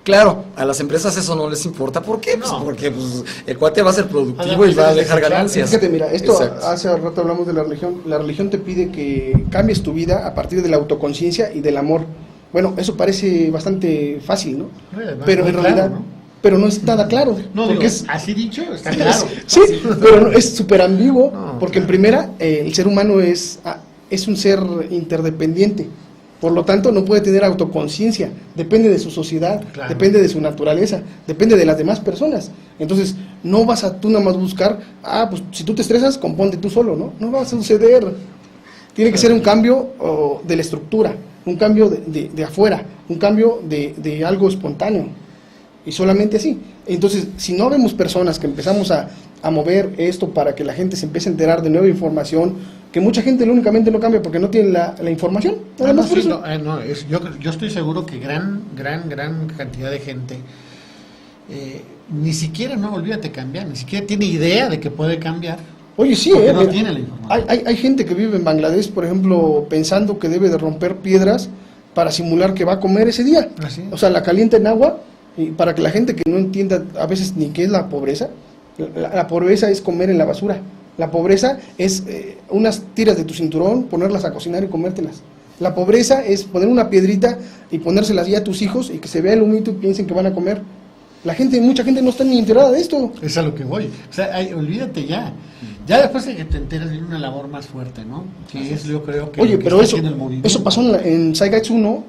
Speaker 3: Claro, a las empresas eso no les importa. ¿Por qué? Pues
Speaker 1: No.
Speaker 3: porque pues, el cuate va a ser productivo
Speaker 1: Además,
Speaker 3: y va a
Speaker 1: es
Speaker 3: dejar
Speaker 1: desechable.
Speaker 3: ganancias.
Speaker 2: Fíjate, mira, esto
Speaker 3: Exacto.
Speaker 2: hace rato hablamos de la religión. La religión te pide que cambies tu vida a partir de la autoconciencia y del amor. Bueno, eso parece bastante fácil, ¿no? Pero
Speaker 1: Muy
Speaker 2: en
Speaker 1: claro,
Speaker 2: realidad,
Speaker 1: ¿no?
Speaker 2: pero no es nada claro.
Speaker 1: No,
Speaker 2: porque
Speaker 1: digo,
Speaker 2: es,
Speaker 1: así dicho, está claro.
Speaker 2: sí, pero no, es súper ambiguo,
Speaker 1: No,
Speaker 2: porque en
Speaker 1: claro.
Speaker 2: primera, el ser humano es un ser interdependiente. Por lo tanto, no puede tener autoconciencia, depende de su sociedad,
Speaker 1: Claro.
Speaker 2: depende de su naturaleza, depende de las demás personas. Entonces, no vas a tú nada más buscar, pues si tú te estresas, componte tú solo, ¿no? No va a suceder. Tiene que ser un cambio de la estructura, un cambio de afuera, un cambio de algo espontáneo. Y solamente así. Entonces, si no vemos personas que empezamos a mover esto para que la gente se empiece a enterar de nueva información, que mucha gente únicamente no cambia porque no tiene la información. Nada más por eso.
Speaker 1: Yo estoy seguro que gran cantidad de gente ni siquiera, no, olvídate cambiar, ni siquiera tiene idea de que puede cambiar.
Speaker 2: Oye, sí,
Speaker 1: Porque no
Speaker 2: mira,
Speaker 1: tiene la información.
Speaker 2: hay gente que vive en Bangladesh, por ejemplo, pensando que debe de romper piedras para simular que va a comer ese día.
Speaker 1: Así es.
Speaker 2: O sea, la calienta en agua, y para que la gente que no entienda a veces ni qué es la pobreza, la pobreza es comer en la basura. La pobreza es unas tiras de tu cinturón, ponerlas a cocinar y comértelas. La pobreza es poner una piedrita y ponérselas ya a tus hijos y que se vea el humito y piensen que van a comer. Mucha gente no está ni enterada de esto.
Speaker 1: Es a lo que voy. O sea, olvídate ya. Ya después de que te enteras viene una labor más fuerte, ¿no? Que es, yo creo que...
Speaker 2: Oye,
Speaker 1: lo que
Speaker 2: pero
Speaker 1: está
Speaker 2: eso,
Speaker 1: haciendo el movimiento.
Speaker 2: eso pasó en Zeitgeist 1,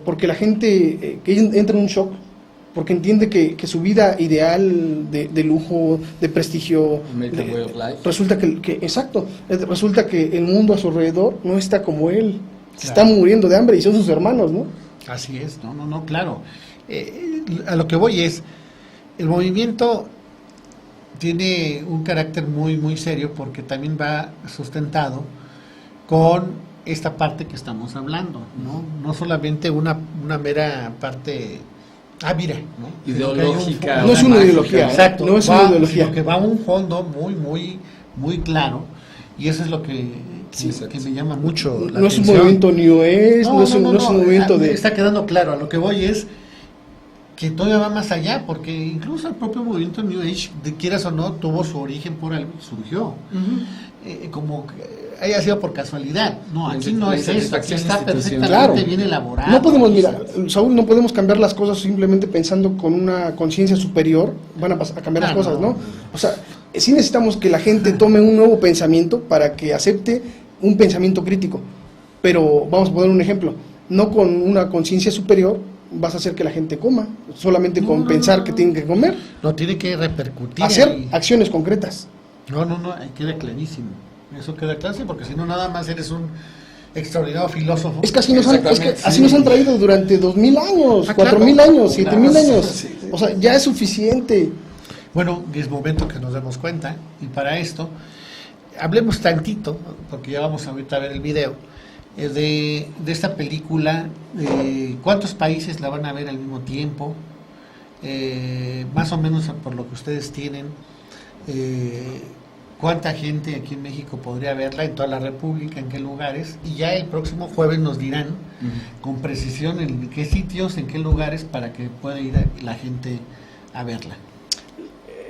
Speaker 2: porque la gente que entra en un shock, porque entiende que su vida ideal de lujo, de prestigio,
Speaker 3: American Way of Life.
Speaker 2: resulta exacto, resulta que el mundo a su alrededor no está como él, se
Speaker 1: Claro.
Speaker 2: está muriendo de hambre y son sus hermanos, ¿no?
Speaker 1: Así es, no, claro. A lo que voy es, el movimiento tiene un carácter muy, muy serio porque también va sustentado con esta parte que estamos hablando, ¿no? No solamente una mera parte ávida, ¿no?
Speaker 3: Ideológica.
Speaker 2: No es una
Speaker 3: mágica.
Speaker 2: ideología.
Speaker 1: Exacto,
Speaker 2: No es una ideología.
Speaker 1: sino que va a un fondo muy, muy, muy claro, y eso es lo que me llama mucho la
Speaker 2: No es un
Speaker 1: atención.
Speaker 2: movimiento New Age, no es un movimiento de...
Speaker 1: Está quedando claro, a lo que voy es que todavía va más allá, porque incluso el propio movimiento New Age, de quieras o no, tuvo su origen por algo, surgió. Como que haya sido por casualidad. No, aquí no es eso, aquí está perfectamente
Speaker 2: Claro.
Speaker 1: bien elaborado.
Speaker 2: No podemos, mira, Saúl, no podemos cambiar las cosas simplemente pensando con una conciencia superior, van a cambiar las cosas, ¿no? O sea, sí necesitamos que la gente tome un nuevo pensamiento para que acepte un pensamiento crítico. Pero vamos a poner un ejemplo, no con una conciencia superior vas a hacer que la gente coma, solamente con pensar que tienen que comer,
Speaker 1: No, tiene que repercutir.
Speaker 2: hacer
Speaker 1: ahí.
Speaker 2: acciones concretas.
Speaker 1: No, ahí queda clarísimo. Eso queda claro, porque si no, nada más eres un extraordinario filósofo.
Speaker 2: Es que así nos han,
Speaker 3: Exactamente,
Speaker 2: así
Speaker 3: sí.
Speaker 2: nos han traído durante 2000 años,
Speaker 1: Ah, claro.
Speaker 2: 4000 años, 7000
Speaker 3: Claro,
Speaker 2: años.
Speaker 3: sí, sí.
Speaker 2: O sea, ya es suficiente.
Speaker 1: Bueno, es momento que nos demos cuenta, y para esto, hablemos tantito, porque ya vamos ahorita a ver el video, de esta película, cuántos países la van a ver al mismo tiempo, más o menos por lo que ustedes tienen, cuánta gente aquí en México podría verla, en toda la República, en qué lugares, y ya el próximo jueves nos dirán con precisión en qué sitios, en qué lugares, para que pueda ir la gente a verla.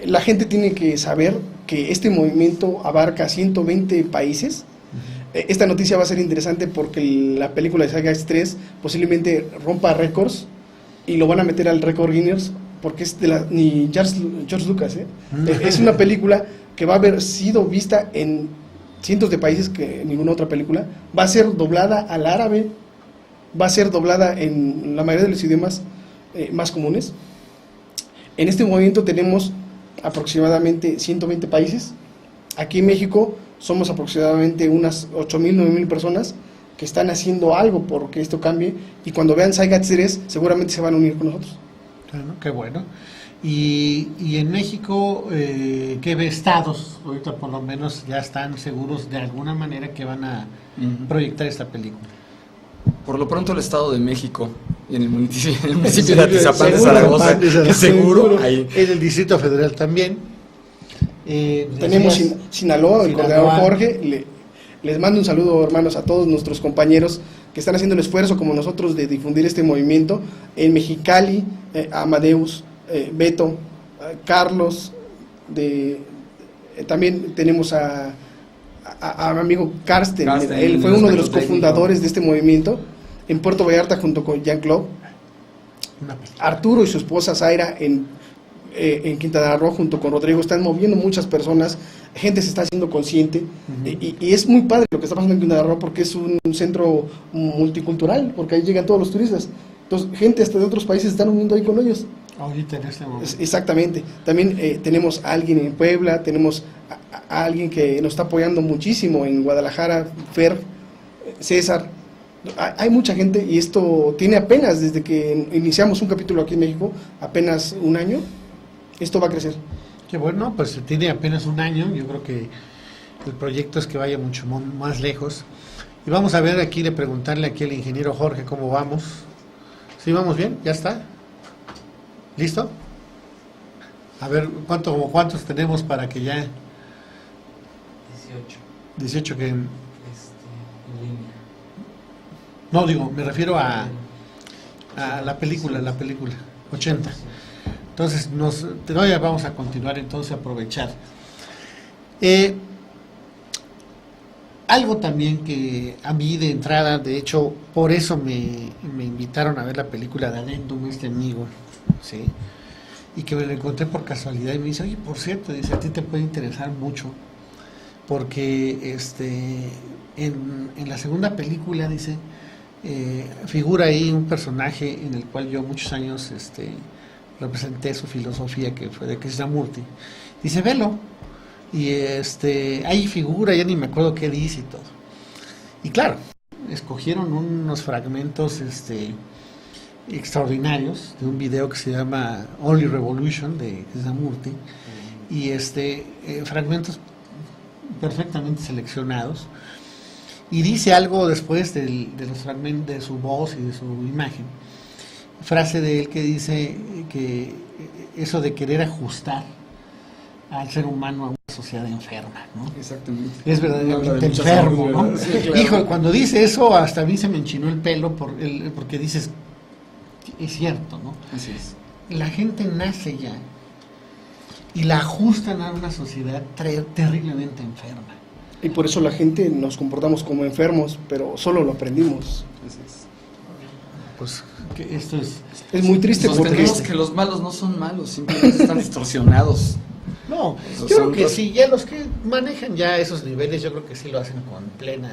Speaker 2: La gente tiene que saber que este movimiento abarca 120 países. Esta noticia va a ser interesante porque la película de Saga 3 posiblemente rompa récords y lo van a meter al récord Guinness porque es ni George Lucas, es una película que va a haber sido vista en cientos de países que ninguna otra película. Va a ser doblada al árabe, va a ser doblada en la mayoría de los idiomas más comunes. En este movimiento tenemos aproximadamente 120 países. Aquí en México somos aproximadamente unas 8,000, 9,000 personas que están haciendo algo porque esto cambie, y cuando vean Zeitgeist 3 seguramente se van a unir con nosotros.
Speaker 1: Bueno, qué bueno. Y en México, ¿qué estados ahorita por lo menos ya están seguros de alguna manera que van a proyectar esta película?
Speaker 3: Por lo pronto el Estado de México y en el municipio de Atizapán de
Speaker 2: Seguro,
Speaker 3: Zaragoza, que seguro ahí.
Speaker 1: En el Distrito Federal también.
Speaker 2: Tenemos
Speaker 1: decías,
Speaker 2: Sinaloa, el
Speaker 1: Sinaloa.
Speaker 2: coordinador Jorge. Les mando un saludo, hermanos, a todos nuestros compañeros que están haciendo el esfuerzo como nosotros de difundir este movimiento. En Mexicali, Amadeus, Beto, Carlos, también tenemos a mi amigo Karsten. Él fue uno de los cofundadores de este movimiento. En Puerto Vallarta junto con Jean-Claude. Arturo y su esposa Zaira en Quintana Roo junto con Rodrigo están moviendo muchas personas, gente se está haciendo consciente, y es muy padre lo que está pasando en Quintana Roo porque es un centro multicultural, porque ahí llegan todos los turistas, entonces gente hasta de otros países se están uniendo ahí con ellos.
Speaker 1: Ahorita en este momento.
Speaker 2: Exactamente. También tenemos a alguien en Puebla, tenemos a alguien que nos está apoyando muchísimo en Guadalajara, Fer, César. Hay mucha gente, y esto tiene apenas, desde que iniciamos un capítulo aquí en México, apenas un año, esto va a crecer.
Speaker 1: Qué bueno, pues tiene apenas un año, yo creo que el proyecto es que vaya mucho más lejos. Y vamos a ver aquí, de preguntarle aquí al ingeniero Jorge cómo vamos. ¿Sí vamos bien? ¿Ya está? ¿Listo? A ver, ¿cuántos tenemos para que ya?
Speaker 3: 18.
Speaker 1: 18 que...
Speaker 3: En línea.
Speaker 1: No, digo, me refiero a la película, 80. Entonces, todavía vamos a continuar, entonces, a aprovechar. Algo también que a mí de entrada, de hecho, por eso me invitaron a ver la película de Adendum, este amigo, ¿sí? Y que me lo encontré por casualidad y me dice, oye, por cierto, dice, a ti te puede interesar mucho, porque en la segunda película, dice, figura ahí un personaje en el cual yo muchos años representé su filosofía, que fue de Krishnamurti. Dice, velo. Y ahí figura, ya ni me acuerdo qué dice y todo. Y claro, escogieron unos fragmentos extraordinarios de un video que se llama Only Revolution de Krishnamurti, y fragmentos perfectamente seleccionados, y dice algo después de los fragmentos, de su voz y de su imagen, frase de él que dice que eso de querer ajustar al ser humano a una sociedad enferma, ¿no?
Speaker 2: Exactamente.
Speaker 1: Es verdaderamente
Speaker 2: Habla de mucha
Speaker 1: enfermo,
Speaker 2: sabiduría,
Speaker 1: ¿no?
Speaker 2: sí, claro.
Speaker 1: Hijo, cuando dice eso, hasta a mí se me enchinó el pelo porque dices, es cierto, ¿no?
Speaker 3: Así es.
Speaker 1: La gente nace ya y la ajustan a una sociedad terriblemente enferma.
Speaker 2: Y por eso la gente nos comportamos como enfermos, pero solo lo aprendimos.
Speaker 3: Así es.
Speaker 1: Pues que esto es...
Speaker 2: Es muy triste porque
Speaker 3: Sostenemos que los malos no son malos, simplemente están distorsionados.
Speaker 1: No,
Speaker 3: Esos
Speaker 1: yo creo
Speaker 3: son
Speaker 1: que
Speaker 3: los-
Speaker 1: sí, ya los que manejan ya esos niveles, yo creo que sí lo hacen con plena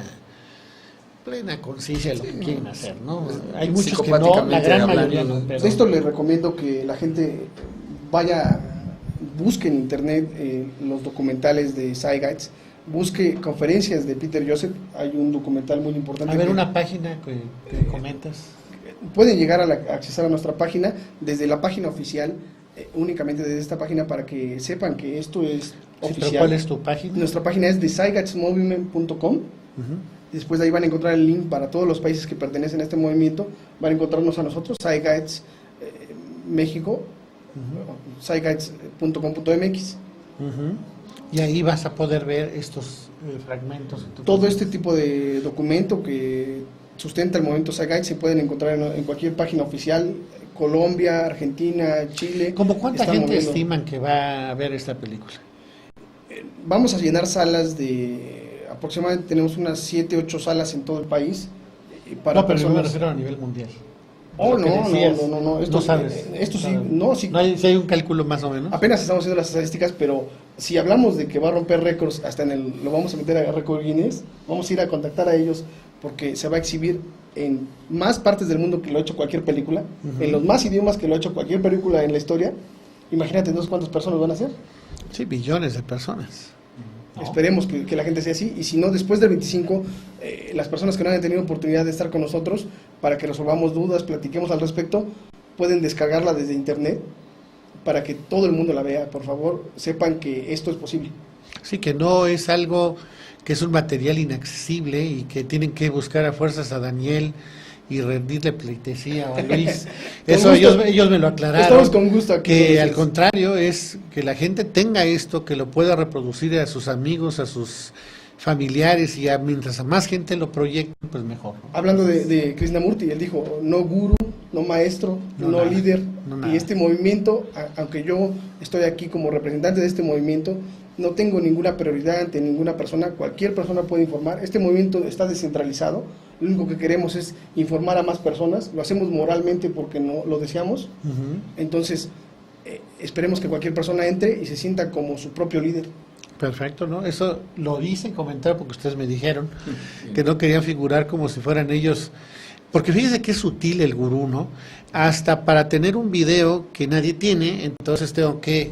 Speaker 1: conciencia de lo que quieren hacer, ¿no? Hay muchos que no, la
Speaker 3: Psicopáticamente
Speaker 1: gran
Speaker 3: hablando,
Speaker 1: mayoría no,
Speaker 3: ¿no?
Speaker 1: pero...
Speaker 2: de esto les recomiendo que la gente vaya, busque en internet los documentales de Zeitgeist, busque conferencias de Peter Joseph. Hay un documental muy importante.
Speaker 1: A ver,
Speaker 2: que
Speaker 1: una página que comentas.
Speaker 2: pueden llegar a accesar a nuestra página desde la página oficial, únicamente desde esta página, para que sepan que esto es
Speaker 1: Sí,
Speaker 2: oficial.
Speaker 1: pero ¿cuál es tu página?
Speaker 2: Nuestra página es thezeitgeistmovement.com.
Speaker 1: Ujú.
Speaker 2: Después de ahí van a encontrar el link para todos los países que pertenecen a este movimiento. Van a encontrarnos a nosotros, Zeitgeist México,
Speaker 1: Ujú.
Speaker 2: zeitgeist.com.mx.
Speaker 1: Ujú. Y ahí vas a poder ver estos fragmentos. en tu
Speaker 2: Todo
Speaker 1: página.
Speaker 2: este tipo de documento que sustenta el movimiento Zeitgeist se pueden encontrar en cualquier página oficial. Colombia, Argentina, Chile.
Speaker 1: ¿Cómo cuánta
Speaker 2: están
Speaker 1: gente
Speaker 2: moviendo.
Speaker 1: estiman que va a ver esta película?
Speaker 2: Vamos a llenar salas de aproximadamente, tenemos unas 7, 8 salas en todo el país. Para
Speaker 1: No, pero yo me
Speaker 2: personas.
Speaker 1: refiero a nivel mundial.
Speaker 2: Oh,
Speaker 1: Lo que
Speaker 2: no,
Speaker 1: decías.
Speaker 2: no. Esto,
Speaker 1: No sabes.
Speaker 2: Esto sí,
Speaker 1: ¿Sabes?
Speaker 2: no, sí.
Speaker 1: ¿No hay, si hay un cálculo más o menos?
Speaker 2: Apenas estamos haciendo las estadísticas, pero si hablamos de que va a romper récords, hasta lo vamos a meter a récord Guinness, vamos a ir a contactar a ellos porque se va a exhibir en más partes del mundo que lo ha hecho cualquier película,
Speaker 1: Ujú.
Speaker 2: en los más idiomas que lo ha hecho cualquier película en la historia. Imagínate entonces cuántas personas van a ser.
Speaker 1: Sí, billones de personas. ¿no?
Speaker 2: Esperemos que la gente sea así, y si no, después del 25, las personas que no hayan tenido oportunidad de estar con nosotros, para que resolvamos dudas, platiquemos al respecto, pueden descargarla desde internet, para que todo el mundo la vea. Por favor, sepan que esto es posible.
Speaker 1: Sí, que no es algo que es un material inaccesible y que tienen que buscar a fuerzas a Daniel y rendirle pleitesía a Luis. Eso
Speaker 2: gusto.
Speaker 1: ellos me lo aclararon.
Speaker 2: Estamos con gusto aquí con
Speaker 1: Que
Speaker 2: ustedes.
Speaker 1: al contrario es que la gente tenga esto, que lo pueda reproducir a sus amigos, a sus familiares, y mientras a más gente lo proyecte, pues mejor, ¿no?
Speaker 2: Hablando de Krishnamurti, él dijo, no guru, no maestro,
Speaker 1: No
Speaker 2: no
Speaker 1: nada,
Speaker 2: líder.
Speaker 1: no nada.
Speaker 2: Y este movimiento, aunque yo estoy aquí como representante de este movimiento, no tengo ninguna prioridad ante ninguna persona. Cualquier persona puede informar. Este movimiento está descentralizado. Lo único que queremos es informar a más personas. Lo hacemos moralmente porque no lo deseamos.
Speaker 1: Ujú.
Speaker 2: Entonces, esperemos que cualquier persona entre y se sienta como su propio líder.
Speaker 1: Perfecto, ¿no? Eso lo hice en comentario porque ustedes me dijeron que no querían figurar como si fueran ellos, porque fíjese que es sutil el gurú, ¿no? Hasta para tener un video que nadie tiene, entonces tengo que,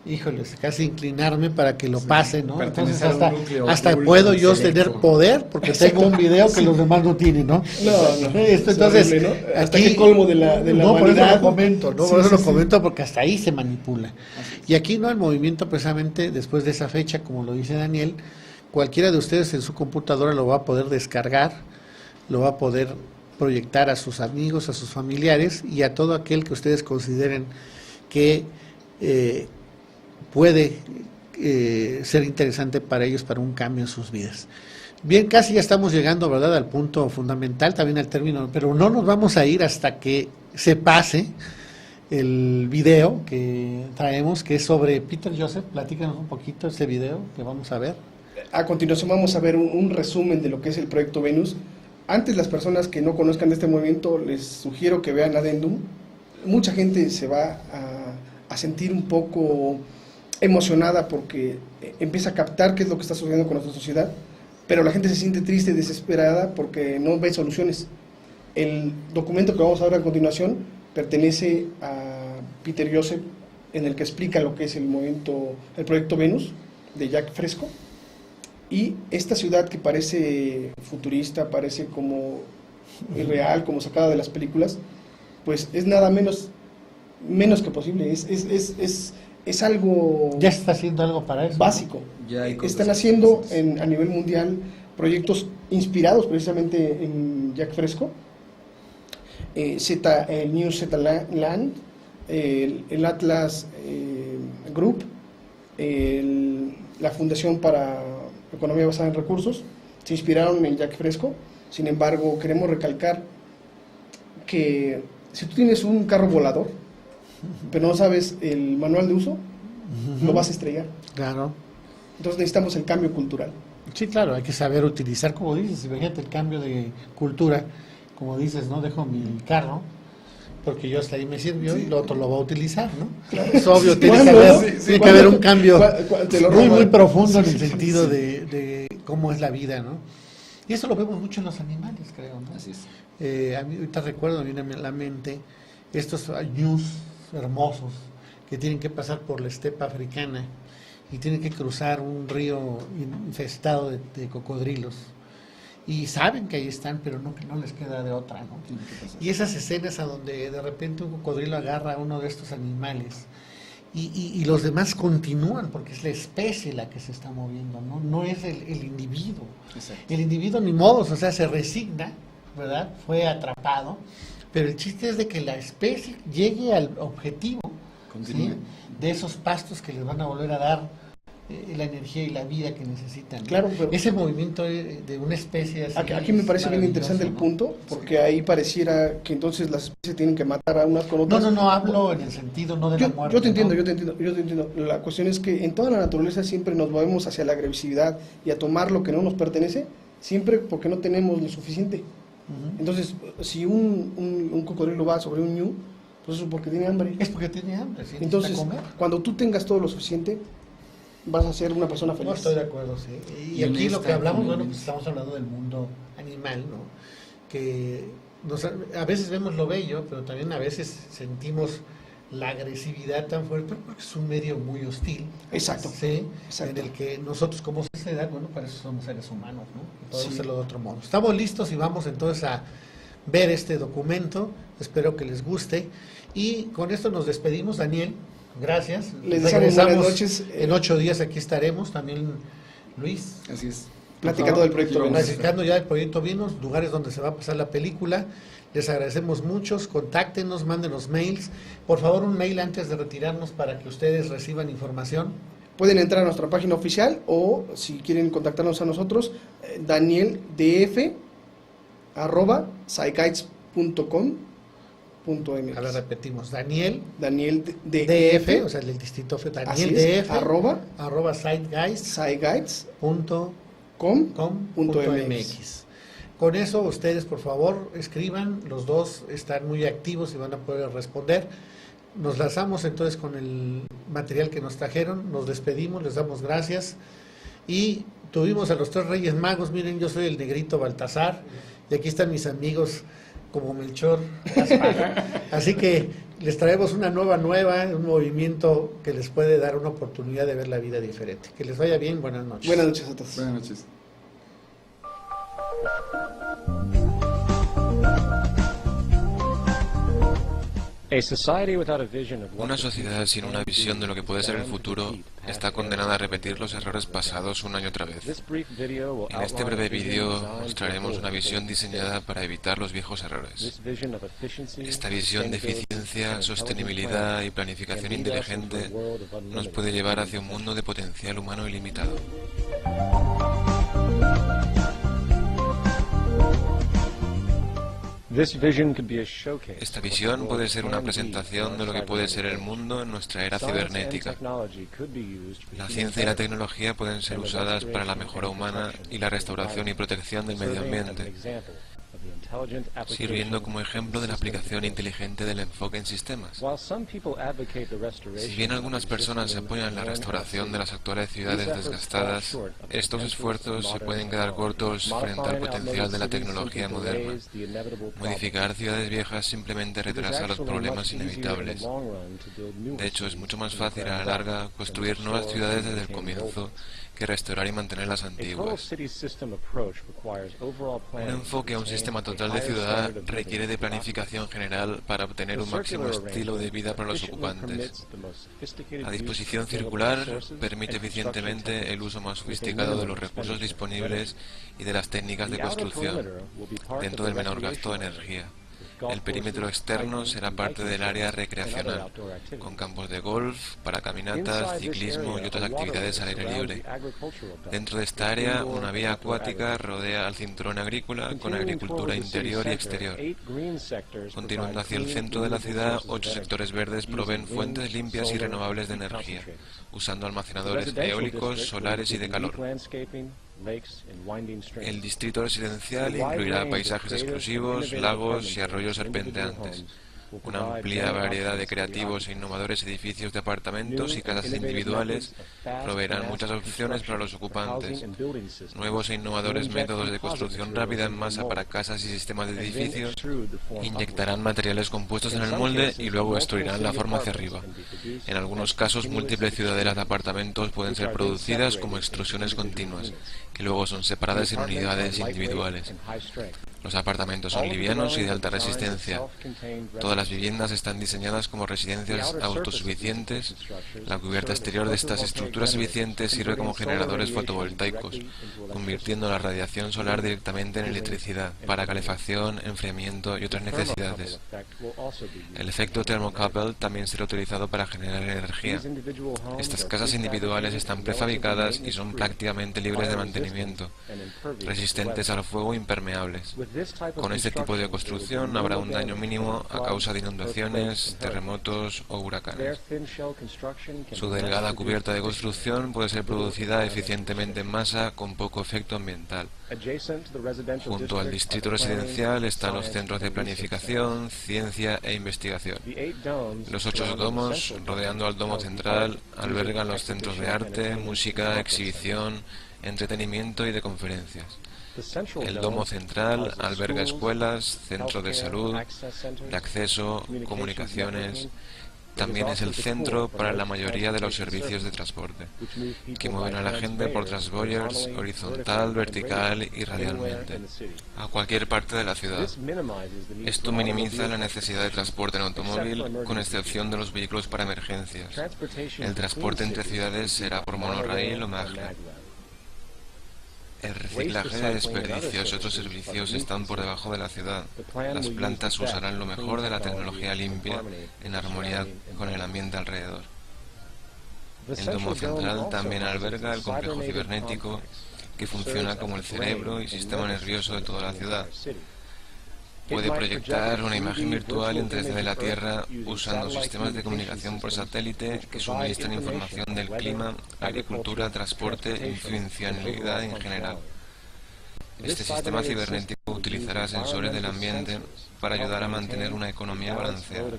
Speaker 1: híjoles, casi inclinarme para que lo pase, ¿no? Entonces
Speaker 3: pertenecer a un núcleo
Speaker 1: hasta
Speaker 3: muy
Speaker 1: puedo yo
Speaker 3: selecto.
Speaker 1: tener poder porque tengo un video que los demás no tienen, ¿no?
Speaker 2: No.
Speaker 1: Esto,
Speaker 2: Es
Speaker 1: entonces,
Speaker 2: horrible, ¿no? Hasta
Speaker 1: aquí,
Speaker 2: qué colmo de la
Speaker 1: no, por eso
Speaker 2: vanidad.
Speaker 1: lo comento, ¿no?
Speaker 2: Sí,
Speaker 1: Por eso
Speaker 2: sí,
Speaker 1: lo
Speaker 2: sí.
Speaker 1: comento, porque hasta ahí se manipula. Y aquí no, el movimiento precisamente después de esa fecha, como lo dice Daniel, cualquiera de ustedes en su computadora lo va a poder descargar, lo va a poder proyectar a sus amigos, a sus familiares y a todo aquel que ustedes consideren que puede ser interesante para ellos, para un cambio en sus vidas. Bien, casi ya estamos llegando, ¿verdad?, al punto fundamental, también al término, pero no nos vamos a ir hasta que se pase el video que traemos, que es sobre Peter Joseph. Platícanos un poquito ese video que vamos a ver.
Speaker 2: A continuación vamos a ver un resumen de lo que es el proyecto Venus. Antes, las personas que no conozcan de este movimiento, les sugiero que vean Addendum. Mucha gente se va a sentir un poco emocionada porque empieza a captar qué es lo que está sucediendo con nuestra sociedad, pero la gente se siente triste y desesperada porque no ve soluciones. El documento que vamos a ver a continuación pertenece a Peter Joseph, en el que explica lo que es el movimiento, el proyecto Venus de Jacques Fresco. Y esta ciudad que parece futurista, parece como irreal, como sacada de las películas, pues es nada menos que posible. Es algo
Speaker 1: Ya se está haciendo algo para eso,
Speaker 2: básico.
Speaker 3: Ya hay cosas
Speaker 2: Están
Speaker 3: que
Speaker 2: haciendo
Speaker 3: pasan.
Speaker 2: a nivel mundial proyectos inspirados precisamente en Jacques Fresco. El New Z Land, el Atlas Group, la Fundación para Economía Basada en Recursos, se inspiraron en Jacques Fresco. Sin embargo, queremos recalcar que si tú tienes un carro volador, pero no sabes el manual de uso, lo vas a estrellar.
Speaker 1: Claro.
Speaker 2: Entonces necesitamos el cambio cultural.
Speaker 1: Sí, claro, hay que saber utilizar, como dices, imagínate el cambio de cultura, como dices, no dejo mi carro, porque yo hasta ahí me sirvió y el otro lo va a utilizar, ¿no? Es obvio, tiene que haber, tiene que haber un cambio muy profundo en el sentido de cómo es la vida, ¿no? Y eso lo vemos mucho en los animales, creo, ¿no?
Speaker 3: Así es.
Speaker 1: A mí ahorita recuerdo, viene a la mente, estos ñus hermosos que tienen que pasar por la estepa africana y tienen que cruzar un río infestado de cocodrilos. Y saben que ahí están, pero no, que no les queda de otra, ¿no? Y esas escenas a donde de repente un cocodrilo agarra a uno de estos animales y los demás continúan, porque es la especie la que se está moviendo, no es el individuo.
Speaker 3: Exacto.
Speaker 1: El individuo ni modos, o sea, se resigna, ¿verdad? Fue atrapado, pero el chiste es de que la especie llegue al objetivo, ¿sí?, de esos pastos que les van a volver a dar la energía y la vida que necesitan, ¿no?
Speaker 2: Claro, pero
Speaker 1: ese movimiento de una especie así
Speaker 2: aquí me parece bien interesante el
Speaker 1: ¿no?
Speaker 2: punto, porque ahí pareciera que entonces las especies tienen que matar a unas con otras.
Speaker 1: No, hablo en el sentido no de la muerte.
Speaker 2: Yo te entiendo,
Speaker 1: ¿no?
Speaker 2: yo te entiendo. La cuestión es que en toda la naturaleza siempre nos movemos hacia la agresividad y a tomar lo que no nos pertenece, siempre porque no tenemos lo suficiente.
Speaker 1: Ujú.
Speaker 2: Entonces, si un cocodrilo va sobre un ñu, pues eso es porque tiene hambre.
Speaker 1: Es porque tiene hambre, ¿sí?
Speaker 2: Entonces,
Speaker 1: Necesita comer.
Speaker 2: cuando tú tengas todo lo suficiente, vas a ser una persona feliz.
Speaker 1: No, estoy de acuerdo, sí. Y
Speaker 3: Y en
Speaker 1: aquí lo
Speaker 3: esta
Speaker 1: que hablamos, bueno,
Speaker 3: convivencia.
Speaker 1: pues estamos hablando del mundo animal, ¿no? Que a veces vemos lo bello, pero también a veces sentimos la agresividad tan fuerte porque es un medio muy hostil.
Speaker 2: Exacto.
Speaker 1: Sí,
Speaker 2: Exacto.
Speaker 1: en el que nosotros como sociedad, bueno, para eso somos seres humanos, ¿no? Y podemos
Speaker 2: Sí.
Speaker 1: hacerlo de otro modo. Estamos listos y vamos entonces a ver este documento. Espero que les guste. Y con esto nos despedimos, Daniel. Gracias.
Speaker 2: Les deseamos buenas
Speaker 1: Regresamos
Speaker 2: noches.
Speaker 1: En 8 días aquí estaremos. También Luis.
Speaker 3: Así es.
Speaker 2: Platicando del proyecto
Speaker 3: Aquí vamos a
Speaker 2: Venus.
Speaker 3: estar.
Speaker 1: Platicando ya del proyecto Venus, lugares donde se va a pasar la película. Les agradecemos muchos, contáctenos, mándenos mails. Por favor, un mail antes de retirarnos para que ustedes reciban información.
Speaker 2: Pueden entrar a nuestra página oficial o si quieren contactarnos a nosotros, danieldf@saikites.com.mx.
Speaker 1: Ahora repetimos, Daniel
Speaker 2: Daniel
Speaker 1: DF, o sea, el distrito fue
Speaker 2: así
Speaker 1: Daniel
Speaker 2: es,
Speaker 1: DF,
Speaker 2: arroba
Speaker 1: siteguides.com.mx.
Speaker 2: saikites.com.mx.
Speaker 1: Con eso, ustedes, por favor, escriban. Los dos están muy activos y van a poder responder. Nos lanzamos entonces con el material que nos trajeron. Nos despedimos, les damos gracias. Y tuvimos a los 3 Reyes Magos. Miren, yo soy el negrito Baltasar. Y aquí están mis amigos como Melchor, Gaspar. Así que les traemos una nueva, un movimiento que les puede dar una oportunidad de ver la vida diferente. Que les vaya bien. Buenas noches.
Speaker 2: Buenas noches a todos.
Speaker 3: Buenas noches.
Speaker 5: Una sociedad sin una visión de lo que puede ser el futuro está condenada a repetir los errores pasados una y otra vez. En este breve vídeo mostraremos una visión diseñada para evitar los viejos errores. Esta visión de eficiencia, sostenibilidad y planificación inteligente nos puede llevar hacia un mundo de potencial humano ilimitado. Esta visión puede ser una presentación de lo que puede ser el mundo en nuestra era cibernética. La ciencia y la tecnología pueden ser usadas para la mejora humana y la restauración y protección del medio ambiente, sirviendo como ejemplo de la aplicación inteligente del enfoque en sistemas. Si bien algunas personas apoyan en la restauración de las actuales ciudades desgastadas, estos esfuerzos se pueden quedar cortos frente al potencial de la tecnología moderna. Modificar ciudades viejas simplemente retrasa los problemas inevitables. De hecho, es mucho más fácil a la larga construir nuevas ciudades desde el comienzo que restaurar y mantener las antiguas. Un enfoque a un sistema total de ciudad requiere de planificación general para obtener un máximo estilo de vida para los ocupantes. La disposición circular permite eficientemente el uso más sofisticado de los recursos disponibles y de las técnicas de construcción, dentro del menor gasto de energía. El perímetro externo será parte del área recreacional, con campos de golf, para caminatas, ciclismo y otras actividades al aire libre. Dentro de esta área, una vía acuática rodea al cinturón agrícola con agricultura interior y exterior. Continuando hacia el centro de la ciudad, 8 sectores verdes proveen fuentes limpias y renovables de energía, usando almacenadores eólicos, solares y de calor. El distrito residencial incluirá paisajes exclusivos, lagos y arroyos serpenteantes. Una amplia variedad de creativos e innovadores edificios de apartamentos y casas individuales proveerán muchas opciones para los ocupantes. Nuevos e innovadores métodos de construcción rápida en masa para casas y sistemas de edificios inyectarán materiales compuestos en el molde y luego extruirán la forma hacia arriba. En algunos casos, múltiples ciudadelas de apartamentos pueden ser producidas como extrusiones continuas, que luego son separadas en unidades individuales. Los apartamentos son livianos y de alta resistencia. Todas las viviendas están diseñadas como residencias autosuficientes. La cubierta exterior de estas estructuras eficientes sirve como generadores fotovoltaicos, convirtiendo la radiación solar directamente en electricidad para calefacción, enfriamiento y otras necesidades. El efecto thermocouple también será utilizado para generar energía. Estas casas individuales están prefabricadas y son prácticamente libres de mantenimiento, resistentes al fuego e impermeables. Con este tipo de construcción habrá un daño mínimo a causa de inundaciones, terremotos o huracanes. Su delgada cubierta de construcción puede ser producida eficientemente en masa con poco efecto ambiental. Junto al distrito residencial están los centros de planificación, ciencia e investigación. Los 8 domos, rodeando al domo central, albergan los centros de arte, música, exhibición, entretenimiento y de conferencias. El domo central alberga escuelas, centros de salud, de acceso, comunicaciones. También es el centro para la mayoría de los servicios de transporte, que mueven a la gente por transboyers horizontal, vertical y radialmente, a cualquier parte de la ciudad. Esto minimiza la necesidad de transporte en automóvil, con excepción de los vehículos para emergencias. El transporte entre ciudades será por monorraíl o maglev. El reciclaje de desperdicios y otros servicios están por debajo de la ciudad. Las plantas usarán lo mejor de la tecnología limpia en armonía con el ambiente alrededor. El domo central también alberga el complejo cibernético, que funciona como el cerebro y sistema nervioso de toda la ciudad. Puede proyectar una imagen virtual en 3D de la Tierra usando sistemas de comunicación por satélite que suministran información del clima, agricultura, transporte e influenciabilidad en general. Este sistema cibernético utilizará sensores del ambiente para ayudar a mantener una economía balanceada,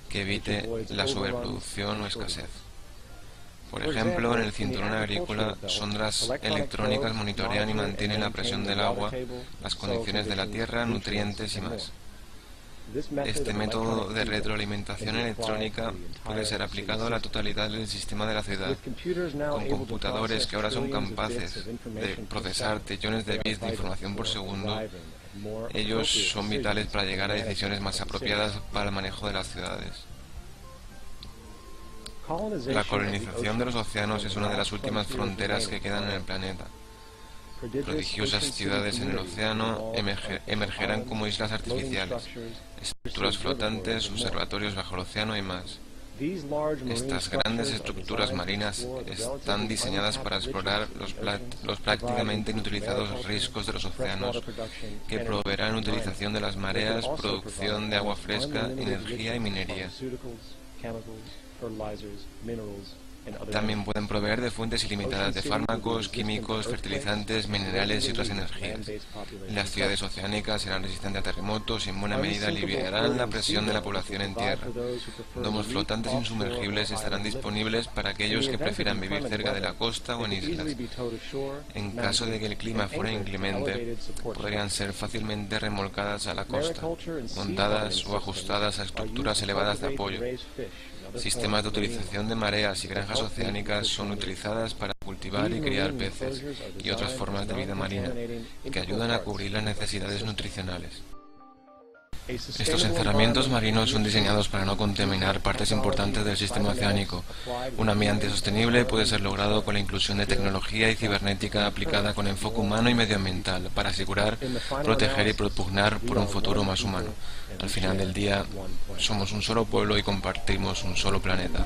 Speaker 5: que evite la sobreproducción o escasez. Por ejemplo, en el cinturón agrícola, sondas electrónicas monitorean y mantienen la presión del agua, las condiciones de la tierra, nutrientes y más. Este método de retroalimentación electrónica puede ser aplicado a la totalidad del sistema de la ciudad, con computadores que ahora son capaces de procesar trillones de bits de información por segundo Ellos son vitales para llegar a decisiones más apropiadas para el manejo de las ciudades. La colonización de los océanos es una de las últimas fronteras que quedan en el planeta. Prodigiosas ciudades en el océano emergerán como islas artificiales, estructuras flotantes, observatorios bajo el océano y más. Estas grandes estructuras marinas están diseñadas para explorar los prácticamente inutilizados riscos de los océanos, que proveerán utilización de las mareas, producción de agua fresca, energía y minería. También pueden proveer de fuentes ilimitadas de fármacos, químicos, fertilizantes, minerales y otras energías. Las ciudades oceánicas serán resistentes a terremotos y en buena medida aliviarán la presión de la población en tierra. Domos flotantes insumergibles estarán disponibles para aquellos que prefieran vivir cerca de la costa o en islas. En caso de que el clima fuera inclemente, podrían ser fácilmente remolcadas a la costa, montadas o ajustadas a estructuras elevadas de apoyo. Sistemas de utilización de mareas y granjas oceánicas son utilizadas para cultivar y criar peces y otras formas de vida marina, que ayudan a cubrir las necesidades nutricionales. Estos encerramientos marinos son diseñados para no contaminar partes importantes del sistema oceánico. Un ambiente sostenible puede ser logrado con la inclusión de tecnología y cibernética aplicada con enfoque humano y medioambiental para asegurar, proteger y propugnar por un futuro más humano. Al final del día, somos un solo pueblo y compartimos un solo planeta.